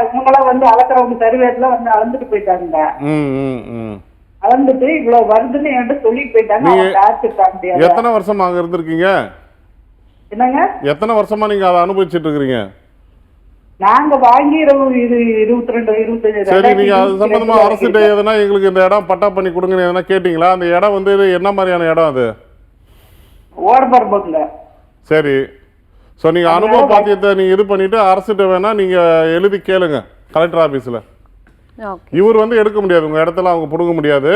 இவங்கெல்லாம் வந்து அளக்குறவங்க சர்வேஸ்ல வந்து அளந்துட்டு போயிட்டாங்க. அளந்துட்டு இவ்வளவு வருதுன்னு என்கிட்ட சொல்லிட்டு போயிட்டாங்க. எத்தனை வருஷமா அங்க இருந்திருக்கீங்க? என்னங்க எத்தனை வருஷமா நீங்க அதை அனுபவிச்சுட்டு இருக்கீங்க? நாங்க வாங்கி 22-25. சரி, நீங்க அது சம்பந்தமா அரசுகிட்ட எதனா எங்களுக்கு இந்த இடம் பட்டா பண்ணி கொடுங்கன்னு எதனா கேட்டீங்களா? அந்த இடம் வந்து என்ன மாதிரியான இடம் அது? ஓடபர்பக்ல. சரி. ஸோ நீங்க அனுபவ பாத்தியத்தை நீங்க இது பண்ணிட்டு அரசுகிட்ட வேணா நீங்க எழுதி கேளுங்க கலெக்டர் ஆபீஸ்ல. இவர் வந்து எடுக்க முடியாது, உங்க இடத்துல அவங்க புடுங்க முடியாது.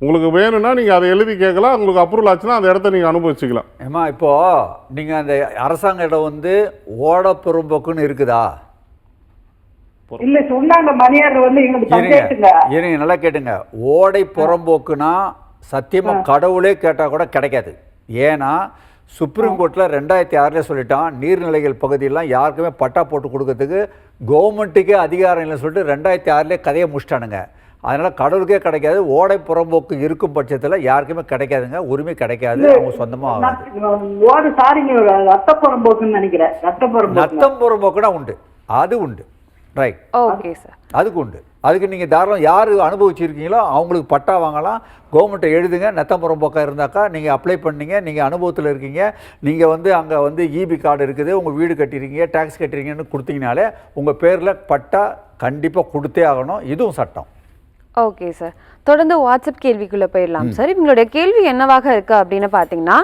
உங்களுக்கு வேணும்னா நீங்க அதை எழுதி கேட்கலாம், உங்களுக்கு அப்ரூவல் ஆச்சுன்னா அந்த இடத்த நீங்க அனுபவிச்சுக்கலாம். ஏமா இப்போ நீங்க அந்த அரசாங்க இடம் வந்து ஓட பெரும்போக்குன்னு இருக்குதா? இல்ல சொன்னாங்க மணியார் வந்து எங்களுக்கு பஞ்சாயத்துங்க. இருங்க நல்லா கேட்டுங்க. ஓடை புறம்போக்குனா சத்தியமா கடவுளே கேட்டா கூட கிடைக்காது. ஏன்னா சுப்ரீம் கோர்ட்டில் 2006 சொல்லிட்டான், நீர்நிலைகள் பகுதியெல்லாம் யாருக்குமே பட்டா போட்டு கொடுக்கறதுக்கு கவர்மெண்ட்டுக்கே அதிகாரம் இல்லைன்னு சொல்லிட்டு 2006 கதையை முடிச்சிட்டானுங்க. அதனால் கடவுளுக்கே கிடைக்காது. ஓடை புறம்போக்கு இருக்கும் பட்சத்தில் யாருக்குமே கிடைக்காதுங்க, உரிமை கிடைக்காது, அவங்க சொந்தமாக. நத்தம் புறம்போக்குனா உண்டு, அது உண்டு. ரைட், ஓகே சார், அதுக்கு உண்டு. அதுக்கு நீங்கள் தாராளம் யார் அனுபவிச்சிருக்கீங்களோ அவங்களுக்கு பட்டா வாங்கலாம். கவர்மெண்ட்டை எழுதுங்க, நத்தம்புறம் பக்கம் இருந்தாக்கா நீங்கள் அப்ளை பண்ணீங்க, நீங்கள் அனுபவத்தில் இருக்கீங்க, நீங்கள் வந்து அங்கே வந்து இபி கார்டு இருக்குது, உங்கள் வீடு கட்டிருக்கீங்க, டேக்ஸ் கட்டிருக்கீங்கன்னு கொடுத்தீங்கனாலே உங்கள் பேரில் பட்டா கண்டிப்பாக கொடுத்தே ஆகணும். இதுவும் சட்டம். ஓகே சார், தொடர்ந்து வாட்ஸ்அப் கேள்விக்குள்ளே போயிடலாம் சார். இவங்களுடைய கேள்வி என்னவாக இருக்குது அப்படின்னு பார்த்தீங்கன்னா,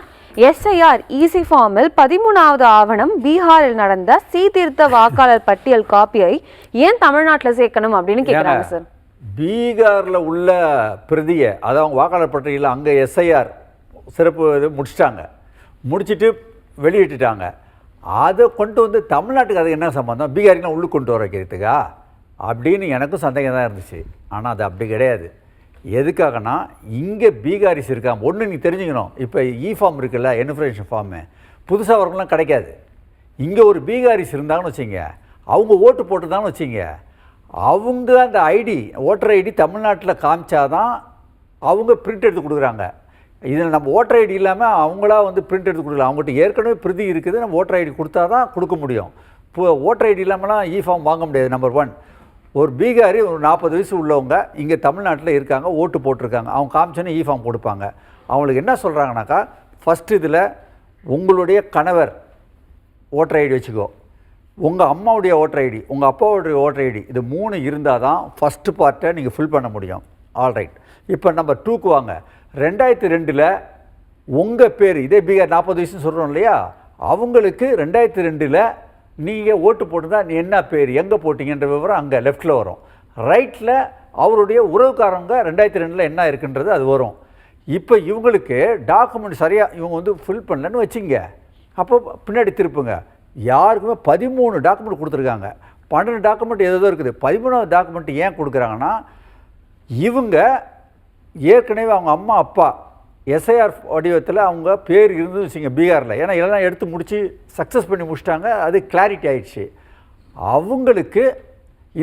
எஸ்ஐஆர் ஈசி ஃபார்மில் 13வது ஆவணம் பீகாரில் நடந்த சீர்திருத்த வாக்காளர் பட்டியல் காப்பியை ஏன் தமிழ்நாட்டில் சேர்க்கணும் அப்படின்னு கேட்குறாங்க சார். பீகாரில் உள்ள பிரதியை, அதாவது அவங்க வாக்காளர் பட்டியலில் அங்கே எஸ்ஐஆர் சிறப்பு இது முடிச்சுட்டு வெளியிட்டுட்டாங்க. அதை கொண்டு வந்து தமிழ்நாட்டுக்கு அது என்ன சம்பந்தம்? பீகாரிக்கு உள்ளுக்கு கொண்டு வர வைக்கிறதுக்கா அப்படின்னு எனக்கும் சந்தேகம் தான் இருந்துச்சு. ஆனால் அது அப்படி கிடையாது. எதுக்காகனா இங்கே பீகாரிஸ் இருக்காங்க. ஒன்று நீங்கள் தெரிஞ்சுக்கணும், இப்போ இ ஃபார்ம் இருக்குல்ல, என்ஃபர்மேஷன் ஃபார்மு புதுசாக வரவங்களாம் கிடைக்காது. இங்கே ஒரு பீகாரிஸ் இருந்தாங்கன்னு வச்சிங்க, அவங்க ஓட்டு போட்டுதான்னு வச்சிங்க, அவங்க அந்த ஐடி ஓட்டர் ஐடி தமிழ்நாட்டில் காமிச்சாதான் அவங்க பிரிண்ட் எடுத்து கொடுக்குறாங்க. இதில் நம்ம ஓட்டர் ஐடி இல்லாமல் அவங்களா வந்து பிரிண்ட் எடுத்து கொடுக்கலாம். அவங்ககிட்ட ஏற்கனவே பிரதி இருக்குது, நம்ம ஓட்டர் ஐடி கொடுத்தா தான் கொடுக்க முடியும். இப்போ ஓட்டர் ஐடி இல்லாமலாம் இ ஃபார்ம் வாங்க முடியாது. நம்பர் 1, ஒரு பீகாரி ஒரு 40 வயசு உள்ளவங்க இங்கே தமிழ்நாட்டில் இருக்காங்க, ஓட்டு போட்டிருக்காங்க, அவங்க காமிச்சோன்னே இ ஃபார்ம் கொடுப்பாங்க. அவங்களுக்கு என்ன சொல்கிறாங்கனாக்கா, ஃபஸ்ட்டு இதில் உங்களுடைய கணவர் ஓட்டர் ஐடி வச்சுக்கோ, உங்கள் அம்மாவுடைய ஓட்டர் ஐடி, உங்கள் அப்பாவுடைய ஓட்டர் ஐடி, இது 3 இருந்தால் தான் ஃபஸ்ட்டு பார்ட்டை நீங்கள் ஃபில் பண்ண முடியும். ஆல்ரைட், இப்போ நம்பர் 2க்கு வாங்க. 2002 உங்கள் பேர், இதே பீகார் 40 வயசுன்னு சொல்கிறோம் இல்லையா, அவங்களுக்கு 2002 நீங்கள் ஓட்டு போட்டுதான் நீ என்ன பேர், எங்கே போட்டிங்கன்ற விவரம் அங்கே லெஃப்டில் வரும். ரைட்டில் அவருடைய உறவுக்காரங்க 2002 என்ன இருக்குன்றது அது வரும். இப்போ இவங்களுக்கு டாக்குமெண்ட் சரியாக இவங்க வந்து ஃபில் பண்ணலன்னு வச்சுங்க, அப்போ பின்னாடி திருப்புங்க. யாருக்குமே 13 டாக்குமெண்ட் கொடுத்துருக்காங்க, 12 டாக்குமெண்ட் ஏதோ இருக்குது. 13வது டாக்குமெண்ட் ஏன் கொடுக்குறாங்கன்னா, இவங்க ஏற்கனவே அவங்க அம்மா அப்பா எஸ்ஐஆர் வடிவத்தில் அவங்க பேர் இருந்து வச்சுங்க பீகாரில், ஏன்னா எல்லாம் எடுத்து முடித்து சக்ஸஸ் பண்ணி முடிச்சிட்டாங்க, அது கிளாரிட்டி ஆயிடுச்சு. அவங்களுக்கு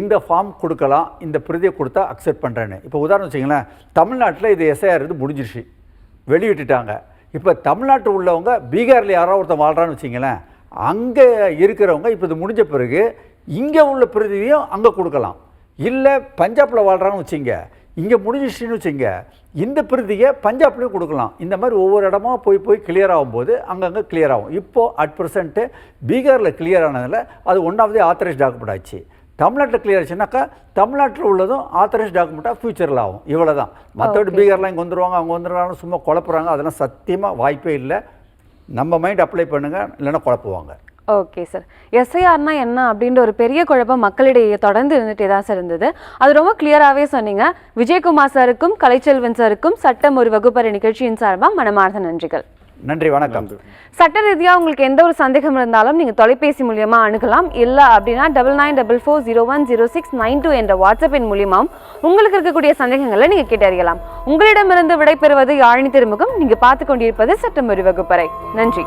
இந்த ஃபார்ம் கொடுக்கலாம், இந்த பிரதியை கொடுத்தா அக்செப்ட் பண்ணுறேன்னு. இப்போ உதாரணம் வச்சிங்களேன், தமிழ்நாட்டில் இது எஸ்ஐஆர் இது முடிஞ்சிருச்சு, வெளியிட்டுட்டாங்க. இப்போ தமிழ்நாட்டில் உள்ளவங்க பீகாரில் யாராவது ஒருத்தர் வாழ்கிறான்னு வச்சிங்களேன், அங்கே இருக்கிறவங்க இப்போ இது முடிஞ்ச பிறகு இங்கே உள்ள பிரதியையும் அங்கே கொடுக்கலாம். இல்லை பஞ்சாபில் வாழ்கிறான்னு வச்சிங்க, இங்கே முடிஞ்சிச்சுன்னு வச்சுங்க, இந்த பிரதியை பஞ்சாப்லேயும் கொடுக்கலாம். இந்த மாதிரி ஒவ்வொரு இடமா போய் கிளியர் ஆகும்போது அங்கங்கே கிளியர் ஆகும். இப்போது அட் ப்ரெசென்ட்டு பீகாரில் கிளியர் ஆனதில் அது 1வது ஆத்தரைஸ் டாக்குமெண்ட் ஆச்சு. தமிழ்நாட்டில் கிளியர் ஆச்சுனாக்கா தமிழ்நாட்டில் உள்ளதும் ஆத்தரைஸ் டாக்குமெண்ட்டாக ஃபியூச்சரில் ஆகும். இவ்வளோ தான். மற்றபடி பீகார்லாம் இங்கே வந்துடுவாங்க, அவங்க வந்துடுவாங்க, சும்மா குழப்புறாங்க. அதெல்லாம் சத்தியமாக வாய்ப்பே இல்லை. நம்ம மைண்ட் அப்ளை பண்ணுங்கள், இல்லைன்னா குழப்புவாங்க. Okay sir. எஸ்ஐஆர்னா என்ன அப்படின்ற ஒரு பெரிய குழப்பம் மக்களிடையே தொடர்ந்து இருந்துகிட்டே தான் சார் இருந்தது. அது ரொம்ப கிளியராகவே சொன்னீங்க. விஜயகுமார் சாருக்கும் கலைச்செல்வன் சாருக்கும் சட்டம் ஒரு வகுப்பறை நிகழ்ச்சியின் சார்பாக மனமார்ந்த நன்றிகள். நன்றி, வணக்கம். சட்ட ரீதியாக உங்களுக்கு எந்த ஒரு சந்தேகம் இருந்தாலும் நீங்கள் தொலைபேசி மூலியமா அணுகலாம். இல்லை அப்படின்னா 9944010692 என்ற வாட்ஸ்அப் எண் மூலியமாகவும் உங்களுக்கு இருக்கக்கூடிய சந்தேகங்களை நீங்கள் கேட்டறியலாம். உங்களிடமிருந்து விடைபெறுவது யாழினி திருமுகம். நீங்கள் பார்த்து கொண்டிருப்பது சட்டம் ஒரு வகுப்பறை. நன்றி.